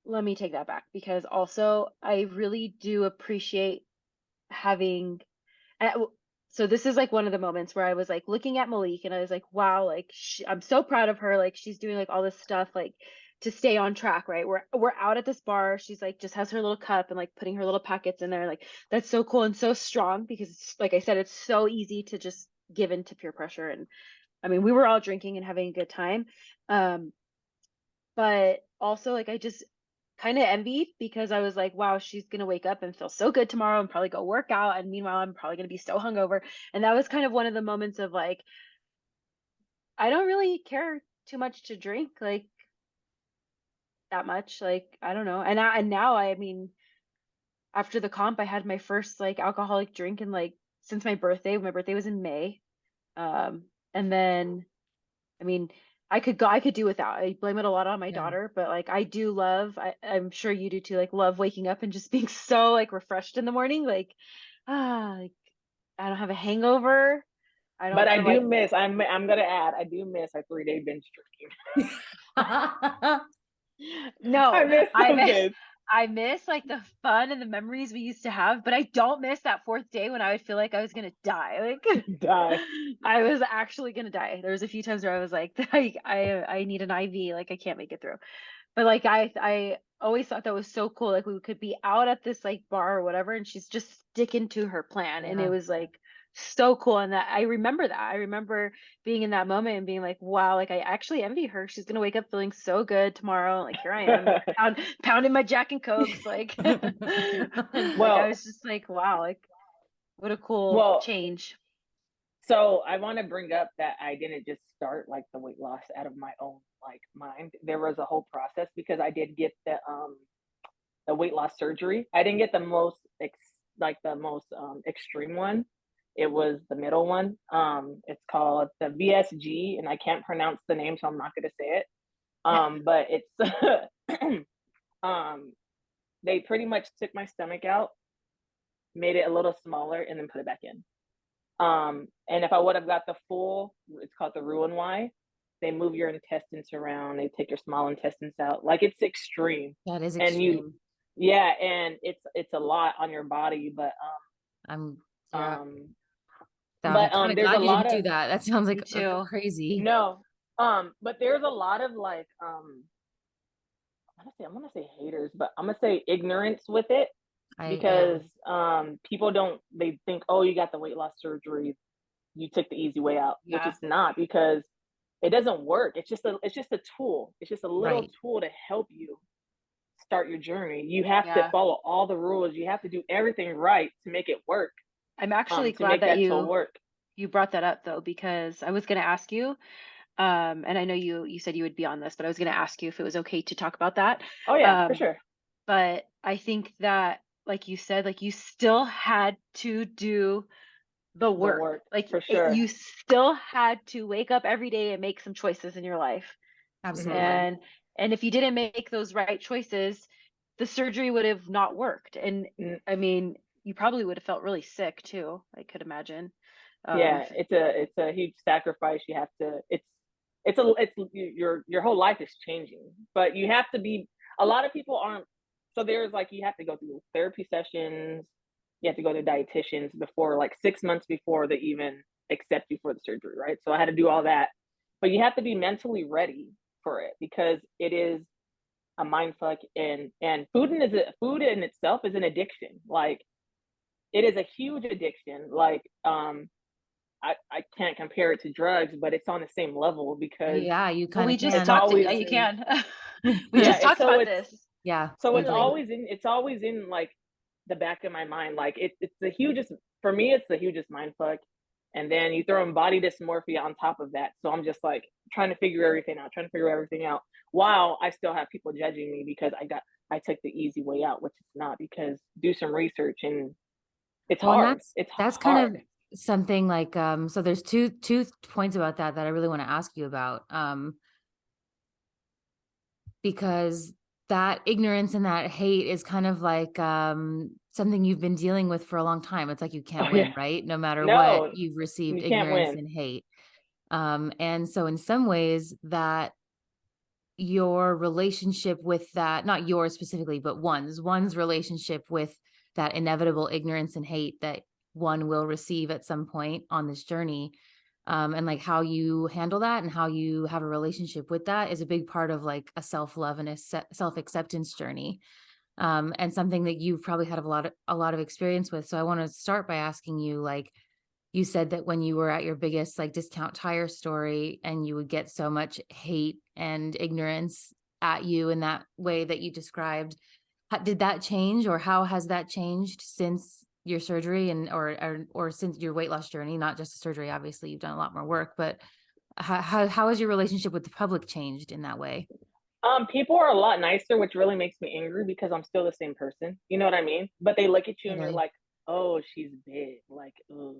Let me take that back, because also I really do appreciate having. uh, w- So this is like one of the moments where I was like looking at Maleek, and I was like, wow, like I'm so proud of her. Like she's doing like all this stuff like to stay on track, right? We're out at this bar. She's like just has her little cup and like putting her little packets in there. Like that's so cool and so strong, because like I said, it's so easy to just give in to peer pressure. And I mean, we were all drinking and having a good time. Um, but also like I just kind of envied, because I was like, wow, she's gonna wake up and feel so good tomorrow and probably go work out, and meanwhile I'm probably gonna be so hungover. And that was kind of one of the moments of like, I don't really care too much to drink, like that much, like I don't know. And now I mean, after the comp I had my first like alcoholic drink in like since my birthday. My birthday was in May. And then I mean, I could do without. I blame it a lot on my Yeah. daughter, but like I do love, I'm sure you do too, like love waking up and just being so like refreshed in the morning. Like, like I don't have a hangover. I But don't I feel do like, miss. I'm gonna add. I do miss our 3 day binge drinking. I no, miss I those miss, days. I miss like the fun and the memories we used to have, but I don't miss that fourth day when I would feel like I was gonna die. Like Die. I was actually gonna die. There was a few times where I was like, I need an IV, like I can't make it through. But like I always thought that was so cool. Like we could be out at this like bar or whatever, and she's just sticking to her plan. And it Yeah. was like so cool. And that I remember that. I remember being in that moment and being like, wow, like I actually envy her. She's gonna wake up feeling so good tomorrow. Like here I am, pounding my Jack and Cokes, like and like I Well, was just like, wow, like what a cool well, change. so I want to bring up that I didn't just start like the weight loss out of my own like mind. There was a whole process because I did get the weight loss surgery. I didn't get the most like the most extreme one. It was the middle one. It's called the VSG, and I can't pronounce the name, so I'm not going to say it. But it's they pretty much took my stomach out, made it a little smaller, and then put it back in. And if I would have got the full, it's called the Roux-en-Y. They move your intestines around. They take your small intestines out. Like it's extreme, That is and extreme. yeah, and it's a lot on your body. I'm yeah. Um, I'm but kind of there's a glad you lot didn't do of that. That sounds Me like too. crazy. no, but there's a lot of like I'm gonna say haters, but I'm gonna say ignorance with it Yeah. because people don't they think, oh, you got the weight loss surgery, you took the easy way out, which Yeah. is not, because it doesn't work. It's just a tool. It's just a little Right. tool to help you start your journey. You have to Yeah. follow all the rules. You have to do everything right to make it work. I'm actually To glad make that that tool work. you brought that up though, because I was gonna ask you, and I know you said you would be on this, but I was gonna ask you if it was okay to talk about that. Oh yeah, for Um, sure. but I think that, like you said, like you still had to do the The work. work, Like for sure. you still had to wake up every day and make some choices in your life. Hmm. Absolutely. And if you didn't make those right choices, the surgery would have not worked. And I mean, you probably would have felt really sick too, I could imagine. Um, Yeah, it's a huge sacrifice. You have to. It's your whole life is changing, but you have to be. A lot of people aren't. So there's like you have to go through therapy sessions. You have to go to dietitians before, like 6 months before they even accept you for the surgery, right? So I had to do all that, but you have to be mentally ready for it because it is a mind fuck, and food in itself is an addiction. Like it is a huge addiction. Like I can't compare it to drugs, but it's on the same level because Yeah, you well, kind we of just it's can. talked. Yeah, always you in can. We yeah, just Yeah. talked about this. so We it's did. always in like the back of my mind. Like it's the hugest for me, it's the hugest mind fuck. And then you throw in body dysmorphia on top of that. So I'm just like trying to figure everything out while I still have people judging me because I took the easy way out, which is not, because do some research, and it's Well, and hard. It's that's kind of hard. something like so there's two points about that I really want to ask you about. Because that ignorance and that hate is kind of like something you've been dealing with for a long time. It's like you Oh can't yeah. win, right? No matter what, No, you've received you can't ignorance win. and hate. And so in some ways that your relationship with that, not yours specifically, but one's relationship with that inevitable ignorance and hate that one will receive at some point on this journey, and like how you handle that and how you have a relationship with that is a big part of like a self-love and a self-acceptance journey, and something that you've probably had a lot of experience with. So I want to start by asking you, like, you said that when you were at your biggest like discount tire story and you would get so much hate and ignorance at you in that way that you described, did that change, or how has that changed since your surgery and or since your weight loss journey? Not just the surgery, obviously you've done a lot more work, but how has your relationship with the public changed in that way? People are a lot nicer, which really makes me angry because I'm still the same person. You know what I mean? But they look at you and they're Totally. like, "Oh, she's big." Like, ugh.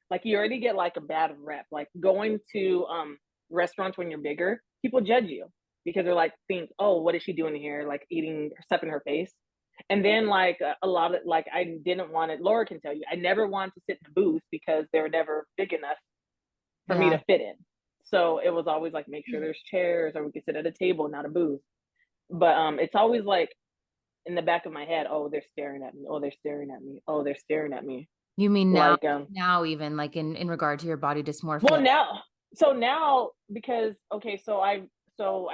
Like you already get like a bad rep. Like going to restaurants when you're bigger, people judge you because they're like, think, "Oh, what is she doing here? Like eating stuff in her face." And then like a lot of like I didn't want it. Laura can tell you, I never wanted to sit in a booth because they were never big enough for me Yeah. to fit in. So it was always like, make sure there's chairs or we can sit at a table, not a booth. But it's always like in the back of my head, oh, they're staring at me. Oh, they're staring at me. Oh, they're staring at me. You mean now, Like even like in regard to your body well dysmorphia? now because okay, so I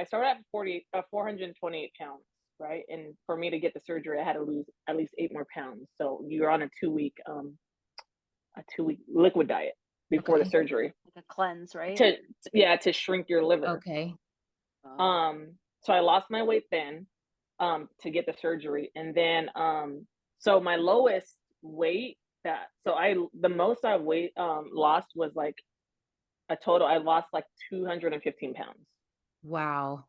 started at 428 pounds, right? And for me to get the surgery, I had to lose at least 8 more pounds. So you're on a 2 week a 2-week liquid diet before the Okay. surgery Like a cleanse, right? to shrink your liver. Okay. So I lost my weight then to get the surgery, and then so my lowest weight the most I weight lost was like a total. I lost like 215 pounds. Wow.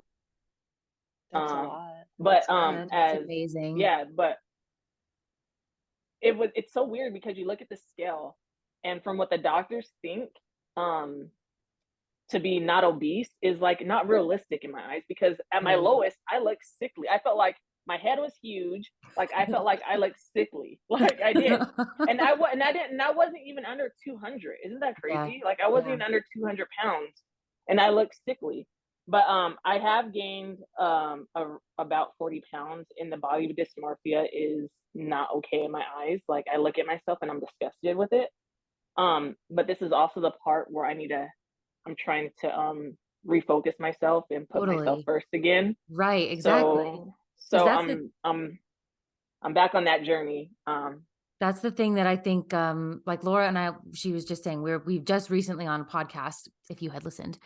That's a lot. But That's good. That's as amazing. yeah, but it's so weird because you look at the scale, and from what the doctors think, to be not obese is like not realistic in my eyes, because at my Right. lowest I looked sickly. I felt like my head was huge. Like I felt like I looked sickly. Like I did. And I wasn't even under 200. Isn't that Yeah. crazy? Like I wasn't Yeah. even under 200 pounds and I looked sickly. But I have gained about 40 pounds, and the body dysmorphia is not okay in my eyes. Like I look at myself and I'm disgusted with it. But this is also the part where I'm trying to refocus myself and put myself Totally. first again. Right. Exactly. So I'm back on that journey. That's the thing that I think, like Laura and I, she was just saying, we've just recently on a podcast, if you had listened,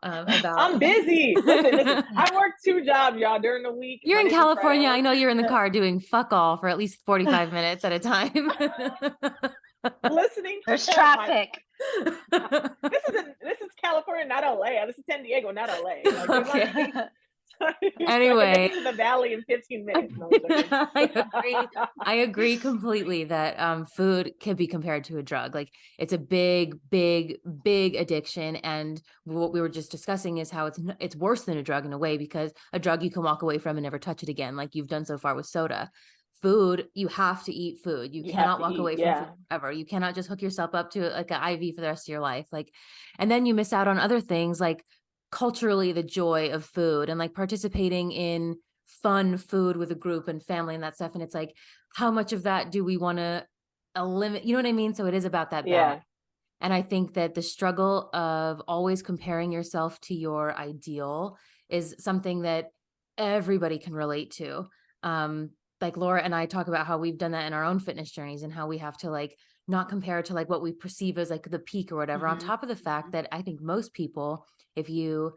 about. I'm busy. Listen. I work 2 jobs, y'all, during the week. You're in Monday through Friday, California. I I work. know you're in the car doing fuck all for at least 45 minutes at a time. Listening. There's to traffic. This is California, not LA. This is San Diego, not LA. Like, Okay. I Anyway, get to the valley in 15 minutes. No, I agree completely that food can be compared to a drug. Like it's a big, big, big addiction. And what we were just discussing is how it's worse than a drug in a way, because a drug you can walk away from and never touch it again, like you've done so far with soda. Food, you have to eat food. You You have cannot to walk eat, away from yeah. food ever. You cannot just hook yourself up to like an IV for the rest of your life. Like, and then you miss out on other things like culturally the joy of food and like participating in fun food with a group and family and that stuff. And it's like, how much of that do we want to eliminate? You know what I mean? So it is about that balance. Yeah. And I think that the struggle of always comparing yourself to your ideal is something that everybody can relate to. Like Laura and I talk about how we've done that in our own fitness journeys and how we have to like not compare to like what we perceive as like the peak or whatever, on top of the fact that I think most people, if you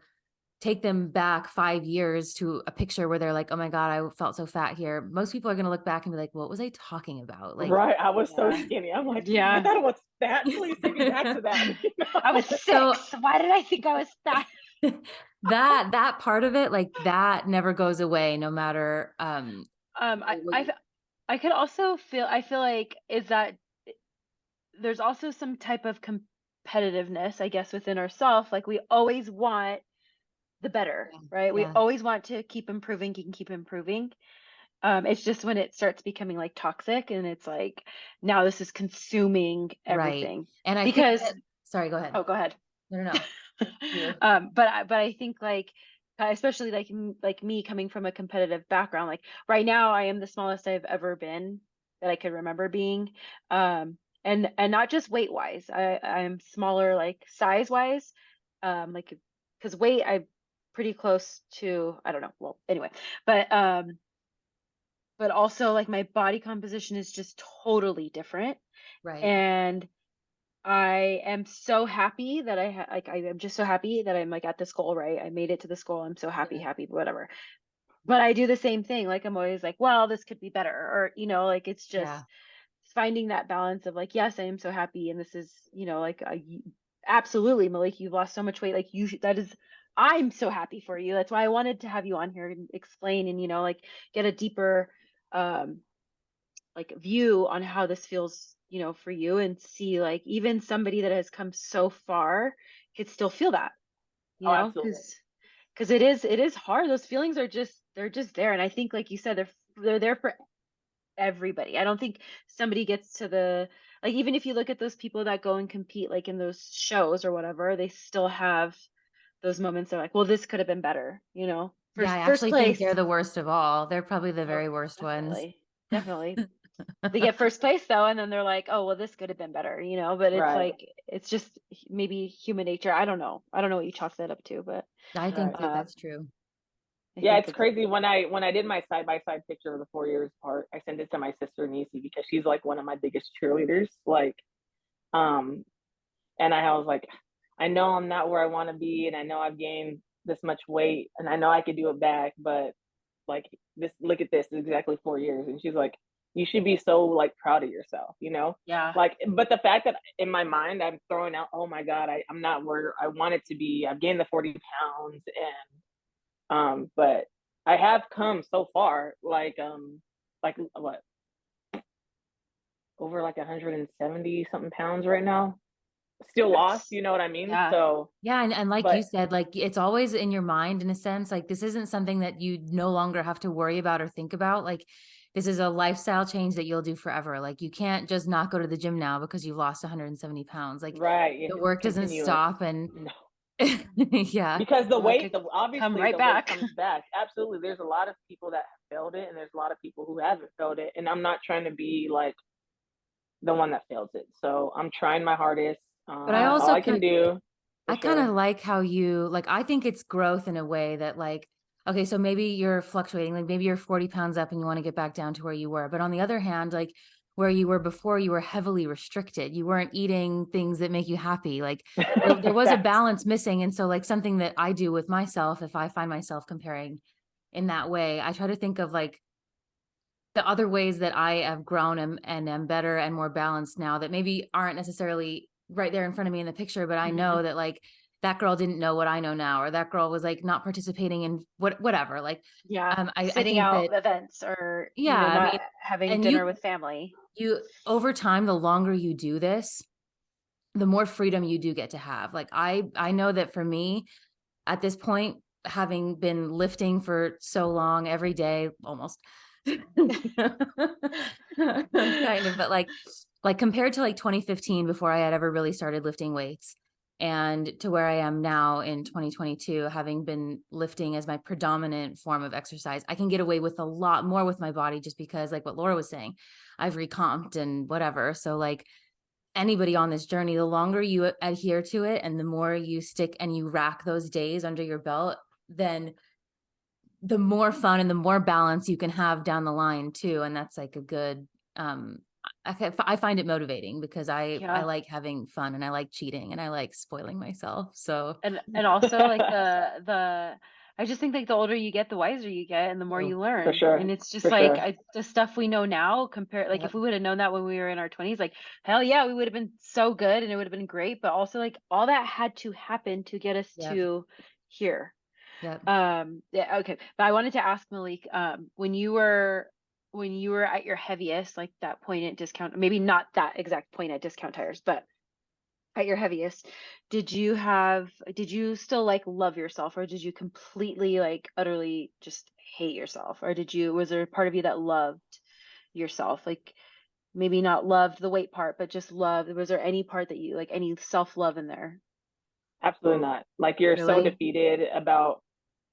take them back 5 years to a picture where they're like, oh my God, I felt so fat here. Most people are going to look back and be like, what was I talking about? Like, Right. I was so skinny. I'm like, I thought I was fat. Please take me back to that. I was 6. Why did I think I was fat? that part of it, like that never goes away, no matter, I could also I feel like is that there's also some type of competitiveness, I guess, within ourselves. Like we always want the better, right? We always want to keep improving and keep improving. It's just when it starts becoming like toxic and it's like, now this is consuming everything. Right. And I because think sorry, go ahead. Oh, go ahead. No. But I think like, especially like me coming from a competitive background, like right now I am the smallest I've ever been that I could remember being. And not just weight wise, I'm smaller, like size wise, like, because weight I'm pretty close to, I don't know. Well, anyway, but also like my body composition is just totally different. Right. And I am so happy that I am just so happy that I'm like at this goal, right? I made it to this goal. I'm so happy, whatever. But I do the same thing. Like I'm always like, well, this could be better, or like it's just finding that balance of like, yes, I am so happy, and this is, like absolutely, Maleek, you've lost so much weight. Like I'm so happy for you. That's why I wanted to have you on here and explain and like get a deeper like view on how this feels, for you, and see like even somebody that has come so far could still feel that, because it is hard. Those feelings are they're just there. And I think, like you said, they're there for everybody. I don't think somebody gets to the, like, even if you look at those people that go and compete like in those shows or whatever, they still have those moments. They're like, well, this could have been better, Yeah, I first actually think place. they're the worst of all. They're probably the very worst ones. Definitely. They get first place though, and then they're like, oh, well, this could have been better, but it's like, it's just maybe human nature. I don't know what you chalk that up to, but I think that's true. Yeah, it's crazy. When I did my side-by-side picture of the 4 years apart, I sent it to my sister Nisi because she's like one of my biggest cheerleaders. Like And I was like, I know I'm not where I want to be, and I know I've gained this much weight, and I know I could do it back, but like this, look at this, it's exactly 4 years. And she's like, you should be so like proud of yourself, you know? Yeah. Like, but the fact that in my mind I'm throwing out, oh my God, I'm not where I wanted to be. I've gained the 40 pounds, and but I have come so far, like what, over like 170 something pounds right now. Still lost, you know what I mean? Yeah. So, Yeah, and like you but said, like it's always in your mind in a sense. Like this isn't something that you no longer have to worry about or think about. Like this is a lifestyle change that you'll do forever. Like you can't just not go to the gym now because you've lost 170 pounds. Like right, the it's work doesn't continuous. stop. And No, yeah, because the Well, it weight, could the come obviously right the weight back. comes back. Absolutely, there's a lot of people that have failed it, and there's a lot of people who haven't failed it. And I'm not trying to be like the one that fails it. So I'm trying my hardest. but I That's all also I can do, for I kind of sure. like how you like, I think it's growth in a way that like, okay, so maybe you're fluctuating, like maybe you're 40 pounds up and you want to get back down to where you were. But on the other hand, like where you were before, you were heavily restricted. You weren't eating things that make you happy. Like there was a Facts. balance missing. And so like something that I do with myself, if I find myself comparing in that way, I try to think of like the other ways that I have grown and am better and more balanced now that maybe aren't necessarily right there in front of me in the picture, but I Mhm. know that like that girl didn't know what I know now, or that girl was like not participating in whatever. Like, Yeah. I Sitting think out that, events or, yeah, I not mean, having and dinner with family. you, over time, the longer you do this, the more freedom you do get to have. Like, I know that for me at this point, having been lifting for so long every day, almost kind of, but like compared to like 2015 before I had ever really started lifting weights and to where I am now in 2022, having been lifting as my predominant form of exercise, I can get away with a lot more with my body just because like what Laura was saying, I've recomped and whatever. So like anybody on this journey, the longer you adhere to it and the more you stick and you rack those days under your belt, then the more fun and the more balance you can have down the line too. And that's like a good, um, I find it motivating because I Yeah. like having fun and I like cheating and I like spoiling myself. So And also like the I just think like the older you get, the wiser you get and the more true. you For learn. sure. And it's just For like sure. the stuff we know now compared like if Yep. we would have known that when we were in our 20s, like hell yeah, we would have been so good and it would have been great. But also like all that had to happen to get us Yep. to here. Yep. Yeah, okay. But I wanted to ask Maleek, when you were at your heaviest, like that point at discount, maybe not that exact point at discount tires, but at your heaviest, did you still like love yourself or did you completely like utterly just hate yourself? Or was there a part of you that loved yourself? Like maybe not loved the weight part, but just loved, was there any part that you like any self-love in there? Absolutely not. Like you're so Really? defeated about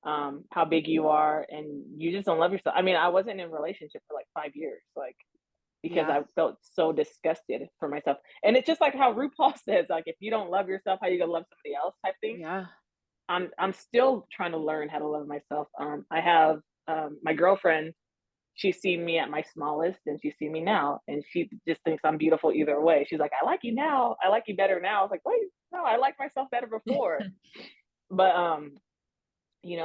how big you are, and you just don't love yourself. I mean, I wasn't in a relationship for like 5 years, like because Yeah. I felt so disgusted for myself. And it's just like how RuPaul says, like if you don't love yourself, how you gonna love somebody else type thing. Yeah. I'm still trying to learn how to love myself. I have my girlfriend, she's seen me at my smallest and she's seen me now, and she just thinks I'm beautiful either way. She's like, I like you now. I like you better now. I was like, wait, no, I like myself better before. But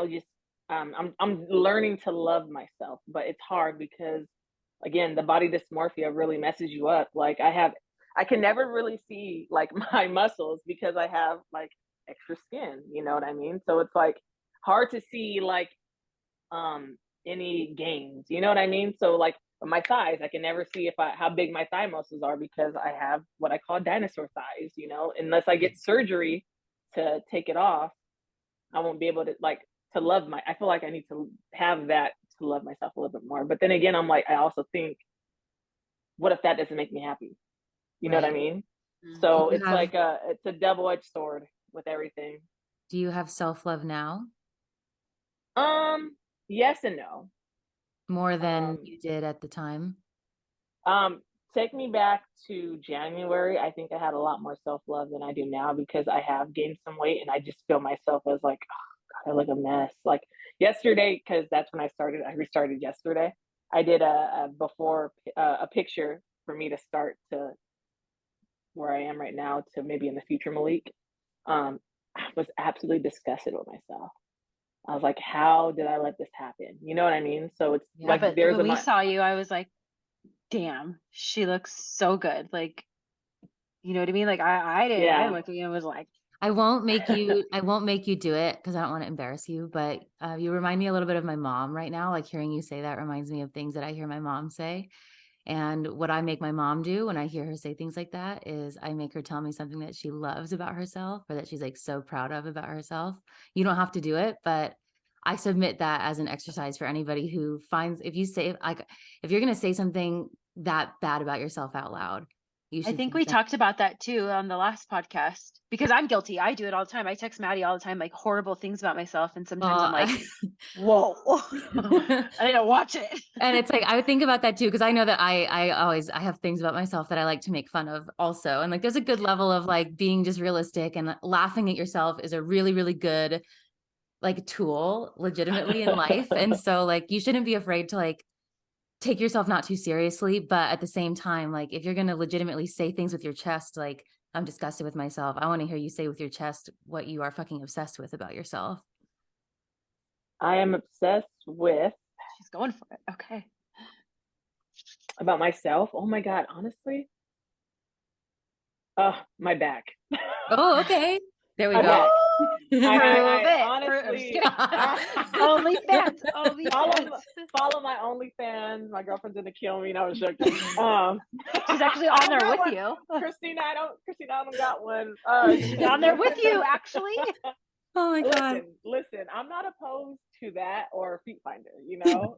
just I'm learning to love myself, but it's hard because again, the body dysmorphia really messes you up. Like I can never really see like my muscles because I have like extra skin, you know what I mean? So it's like hard to see like any gains, you know what I mean? So like my thighs, I can never see if I how big my thigh muscles are because I have what I call dinosaur thighs, unless I get surgery to take it off, I won't be able to like to love I feel like I need to have that to love myself a little bit more. But then again, I'm like, I also think, what if that doesn't make me happy? You know what I Right. mean? Mm. Do So you it's have like it's a double-edged sword with everything. do you have self-love now Um, yes and no. more than Um, you did at the time? um, take me back to January. I think I had a lot more self-love than I do now because I have gained some weight and I just feel myself as like, oh, God, I look a mess. Like yesterday, because that's when I restarted yesterday. I did a before a picture for me to start to where I am right now to maybe in the future, Maleek, I was absolutely disgusted with myself. I was like, how did I let this happen? You know what I mean? So it's Yeah. like But there's when we a saw you, I was like, damn, she looks so good. Like, you know what I mean? Like I didn't yeah. look at you and was like, I won't make you do it because I don't want to embarrass you, but you remind me a little bit of my mom right now. Like hearing you say that reminds me of things that I hear my mom say. And what I make my mom do when I hear her say things like that is I make her tell me something that she loves about herself or that she's like so proud of about herself. You don't have to do it, but I submit that as an exercise for anybody who finds, if you say, like, if you're going to say something that bad about yourself out loud, you I should think say we something. talked about that too on the last podcast because I'm guilty. I do it all the time. I text Maddie all the time, like horrible things about myself. And sometimes I'm like, whoa, I didn't watch it. And it's like I would think about that too because I know that I have things about myself that I like to make fun of also, and like there's a good level of like being just realistic and laughing at yourself is a really really good like tool legitimately in life. And so like you shouldn't be afraid to like take yourself not too seriously, but at the same time, like if you're gonna legitimately say things with your chest, like I'm disgusted with myself, I want to hear you say with your chest what you are fucking obsessed with about yourself. I am obsessed with She's going for it. Okay. about myself. Oh my God, honestly, my back. Oh, okay. There we My go. back. Prove I it. honestly OnlyFans. OnlyFans. follow my OnlyFans. My girlfriend's gonna kill me. No, I'm joking. She's actually on there with you. Christina, I don't got one. She's on there with you, actually. Oh my God. Listen, I'm not opposed to that or Feet Finder, you know.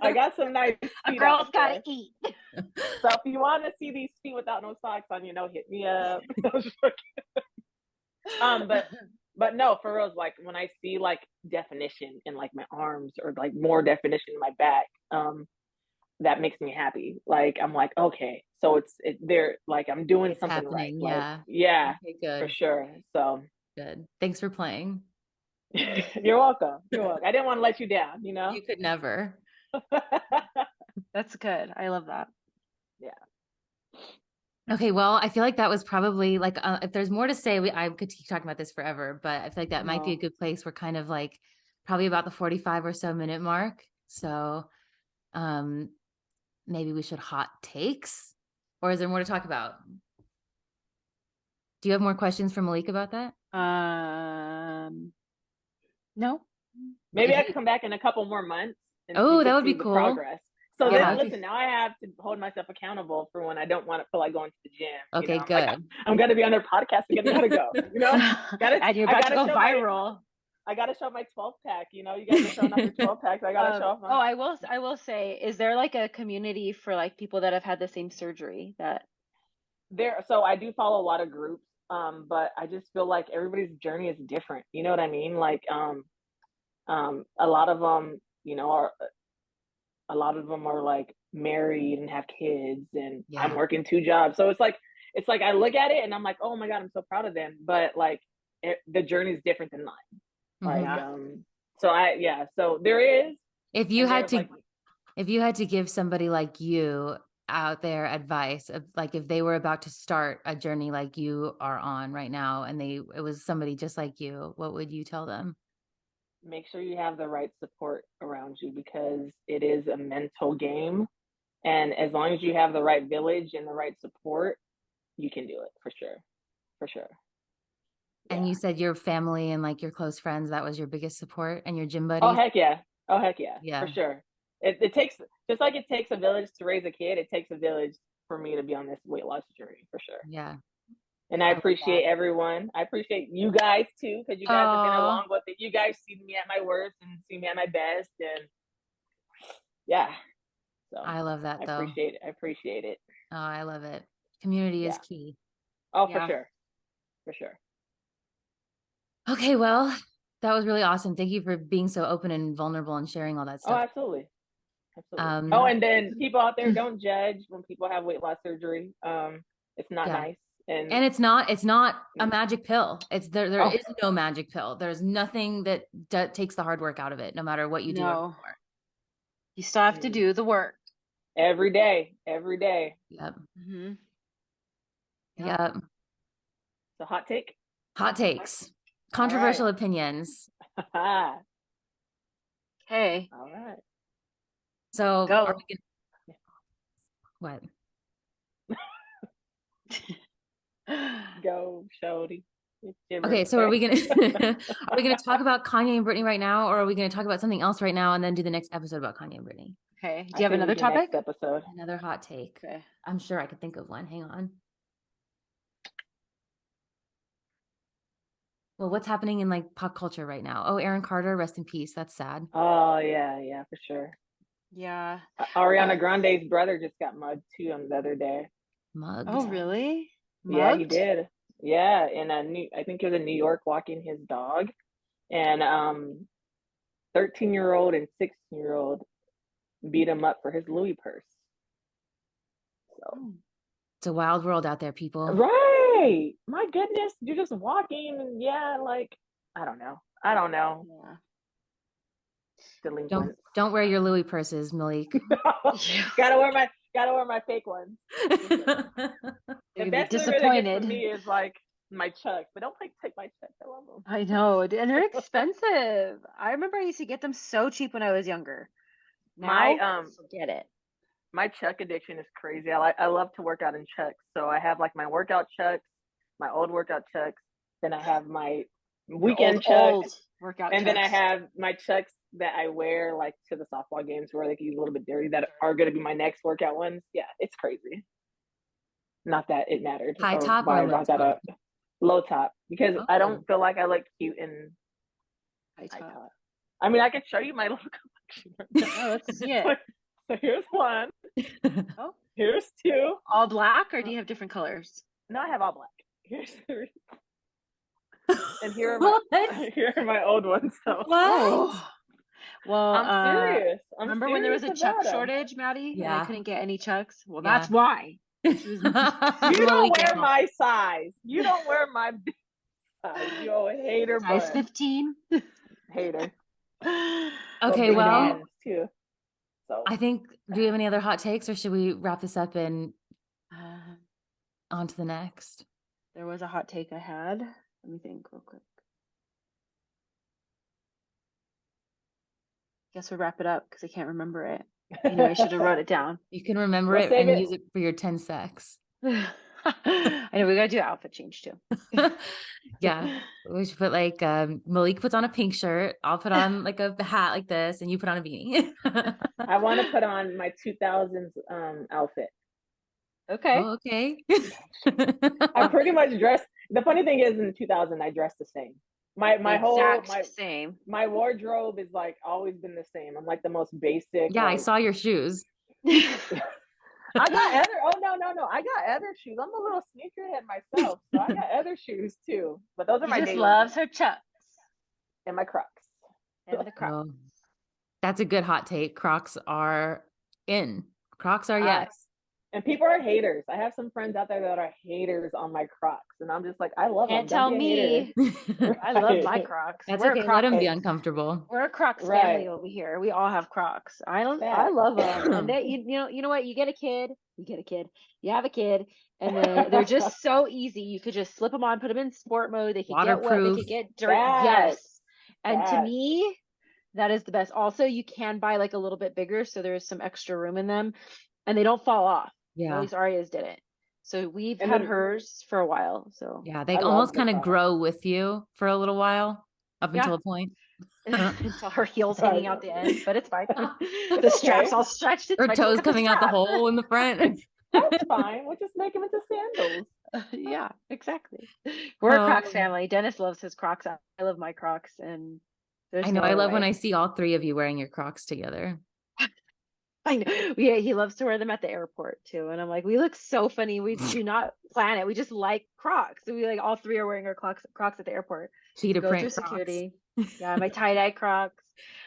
I got some nice feet. A girl's gotta eat. So if you want to see these feet without no socks on, you know, hit me up. But no, for real, like when I see like definition in like my arms or like more definition in my back, that makes me happy. Like I'm like, okay, so they're like I'm doing It's something right. happening. Like Yeah. yeah, Okay, good. for sure. So Good. Thanks for playing. you're welcome. You're welcome. I didn't want to let you down, you know? You could never. That's good. I love that. Yeah. Okay, well, I feel like that was probably like if there's more to say, I could keep talking about this forever, but I feel like that might be a good place. We're kind of like probably about the 45 or so minute mark. So maybe we should hot takes, or is there more to talk about? Do you have more questions for Maleek about that? No. Maybe I could come back in a couple more months and Oh, you that could would be see the cool. progress. So Yeah. then listen, now I have to hold myself accountable for when I don't want to feel like going to the gym. Okay, you know? good. Like, I'm gonna be on their podcast again. I gotta go. You know, And you're about to go viral. I gotta show my 12 pack. You know, you guys are showing off your 12 packs. I gotta show off. Oh, I will say, is there like a community for like people that have had the same surgery that there? So I do follow a lot of groups, but I just feel like everybody's journey is different. You know what I mean? Like, a lot of them, you know, a lot of them are like married and have kids, and Yeah. I'm working 2 jobs. So it's like I look at it and I'm like, oh my God, I'm so proud of them. But like the journey is different than mine. Like, so there is. If you had to give somebody like you out there advice of like if they were about to start a journey like you are on right now and it was somebody just like you, what would you tell them? Make sure you have the right support around you because it is a mental game. And as long as you have the right village and the right support, you can do it for sure. For sure. And you said your family and like your close friends, that was your biggest support and your gym buddies? Oh, heck yeah. Oh, heck yeah. Yeah. For sure. It takes, just like it takes a village to raise a kid, it takes a village for me to be on this weight loss journey, for sure. Yeah. And I appreciate everyone. I appreciate you guys too, because you guys have been along with it. You guys see me at my worst and see me at my best. And yeah. So I love that though. I appreciate it. Oh, I love it. Community is key. Oh, for sure. For sure. Okay, well, that was really awesome. Thank you for being so open and vulnerable and sharing all that stuff. Oh, absolutely. Absolutely. And then people out there, don't judge when people have weight loss surgery. It's not nice. And it's not a magic pill. There is no magic pill. There's nothing that takes the hard work out of it, no matter what you do. You still have to do the work. Every day. Every day. Yep. Mm-hmm. Yep. So hot take. Hot takes, controversial opinions. All Okay. right. So Go. are we gonna, what? Go, Shody. Okay, so are we gonna are we gonna talk about Kanye and Britney right now, or are we gonna talk about something else right now and then do the next episode about Kanye and Britney? Okay. Do you have another topic? Next episode. Another hot take. Okay. I'm sure I could think of one. Hang on. Well, what's happening in like pop culture right now? Oh, Aaron Carter, rest in peace. That's sad. Oh yeah, for sure. Yeah. Ariana Grande's brother just got mugged too the other day. Mugged. Oh, really? Yeah, he Mugged? did. Yeah, in I think he was in New York walking his dog, and 13-year-old and 16-year-old beat him up for his Louis purse. So It's a wild world out there, people. right, my goodness, you're just walking, and yeah, like I don't know. Yeah. Delinquents. Don't wear your Louis purses, Maleek. gotta wear my fake ones. You're The gonna best be Louis that gets disappointed. for me is like my Chucks, but don't take my Chucks. I love them. I know, and they're expensive. I remember I used to get them so cheap when I was younger. Now, forget it. My Chuck addiction is crazy. I love to work out in Chucks. So I have like my workout Chucks, my old workout Chucks. Then I have my weekend Chucks, workout and Chucks. then I have my Chucks that I wear like to the softball games where they can get a little bit dirty. That are going to be my next workout ones. Yeah, it's crazy. Not that it mattered. High top or low top? Low top, because I don't feel like I look cute in high top. I mean, I could show you my little collection. Oh, let's see it. So here's one. Oh, here's two. All black, or do you have different colors? No, I have all black. Here's three. And here are my old ones. So what? Oh. Well, I'm serious. Remember when there was a Chuck shortage, Maddie? Yeah. And I couldn't get any Chucks. Well, that's why. You don't wear my size. You don't wear my big size. You a hater. Size 15. Hater. Okay, well, too. So I think. Do we have any other hot takes, or should we wrap this up and on to the next? There was a hot take I had. Let me think real quick. Guess we'll wrap it up because I can't remember it. Anyway, I should have wrote it down. You can remember it and use it for your 10 secs. I know we gotta do outfit change too. Yeah, we should put like Maleek puts on a pink shirt. I'll put on like a hat like this, and you put on a beanie. I want to put on my 2000s outfit. Okay. Oh, okay. I pretty much dress. The funny thing is, in 2000, I dressed the same. My same. My wardrobe is like always been the same. I'm like the most basic. Yeah, like, I saw your shoes. I got other. Oh no! I got other shoes. I'm a little sneakerhead myself, so I got other shoes too. But those are my. She just loves her Chucks and my Crocs. and the Crocs. Oh, that's a good hot take. Crocs are in. Crocs are yes. And people are haters. I have some friends out there that are haters on my Crocs, and I'm just like, I love them. Can't tell me. I love my Crocs. That's okay. Let them be uncomfortable. We're a Crocs family over here. We all have Crocs. I love them. And they, you know what? You get a kid. You have a kid, and then they're just so easy. You could just slip them on, put them in sport mode. They could get wet. They could get dirty. Yes. And to me, that is the best. Also, you can buy like a little bit bigger, so there's some extra room in them, and they don't fall off. Yeah. At least Aria's didn't. So we've had hers for a while. So yeah, they almost kind of grow with you for a little while up until a point. Until her heels hanging out the end, but it's fine. The straps all stretched. Her toes coming out the hole in the front. That's fine. We'll just make them into sandals. Yeah, exactly. We're a Crocs family. Dennis loves his Crocs. I love my Crocs, and I know. I love when I see all three of you wearing your Crocs together. I know. Yeah, he loves to wear them at the airport too, and I'm like, we look so funny. We do not plan it. We just like Crocs. So we like all three are wearing our Crocs at the airport. Cheetah go print through Crocs. Security. Yeah, my tie-dye Crocs.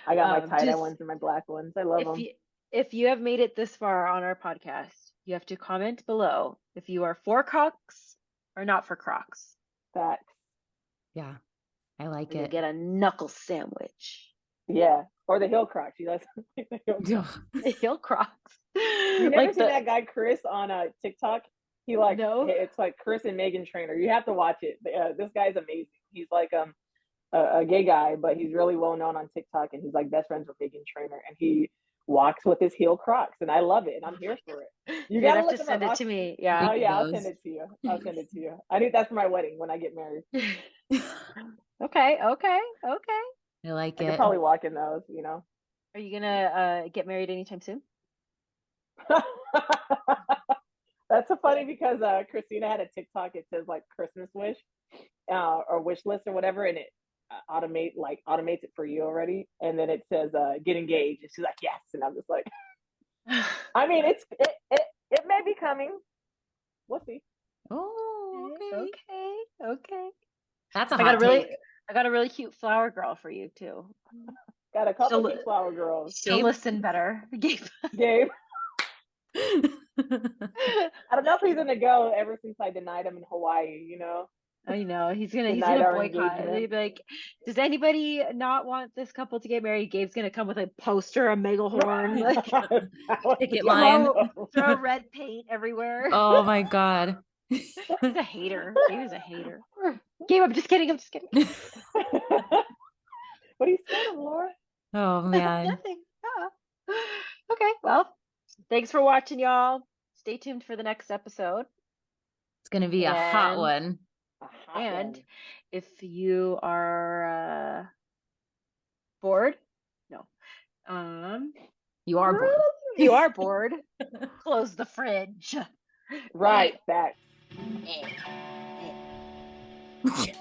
I got my tie-dye ones and my black ones. I love them. If you have made it this far on our podcast, you have to comment below if you are for Crocs or not for Crocs. Facts. Yeah, I like you it. Get a knuckle sandwich. Yeah, or the heel Crocs. You guys, the heel Crocs. You never seen that guy Chris on TikTok? He like No. it's like Chris and Megan Trainor. You have to watch it. This guy's amazing. He's like a gay guy, but he's really well known on TikTok, and he's like best friends with Megan Trainor, and he walks with his heel Crocs, and I love it, and I'm here for it. You You'd gotta have look to him send up. it to me. Yeah. Oh yeah, I'll Those. send it to you. I'll send it to you. I need that's for my wedding when I get married. Okay. I like I could it. probably walk in those, you know. Are you gonna get married anytime soon? That's so funny because Christina had a TikTok. It says like Christmas wish or wish list or whatever, and it automates it for you already. And then it says get engaged, and she's like yes, and I'm just like, I mean, it may be coming. We'll see. Oh, okay. Okay. That's a I got hot a really, take. I got a really cute flower girl for you too. Got a couple She'll- cute flower girls. She'll Gabe? listen better. Gabe. Gabe, I don't know if he's gonna go ever since I denied him in Hawaii. You know. I know he's gonna Denied our boycott. engagement. He'd be like, does anybody not want this couple to get married? Gabe's gonna come with a poster, a megahorn, like Picket line. throw red paint everywhere. Oh my God. He's a hater. Gabe is a hater. Gabe, I'm just kidding. What are you saying, Laura? Oh man. Nothing. Okay, well, thanks for watching, y'all. Stay tuned for the next episode. It's gonna be a hot And- one. And if you are bored, no, You are bored. you are bored, close the fridge. Right, facts. Eh, eh.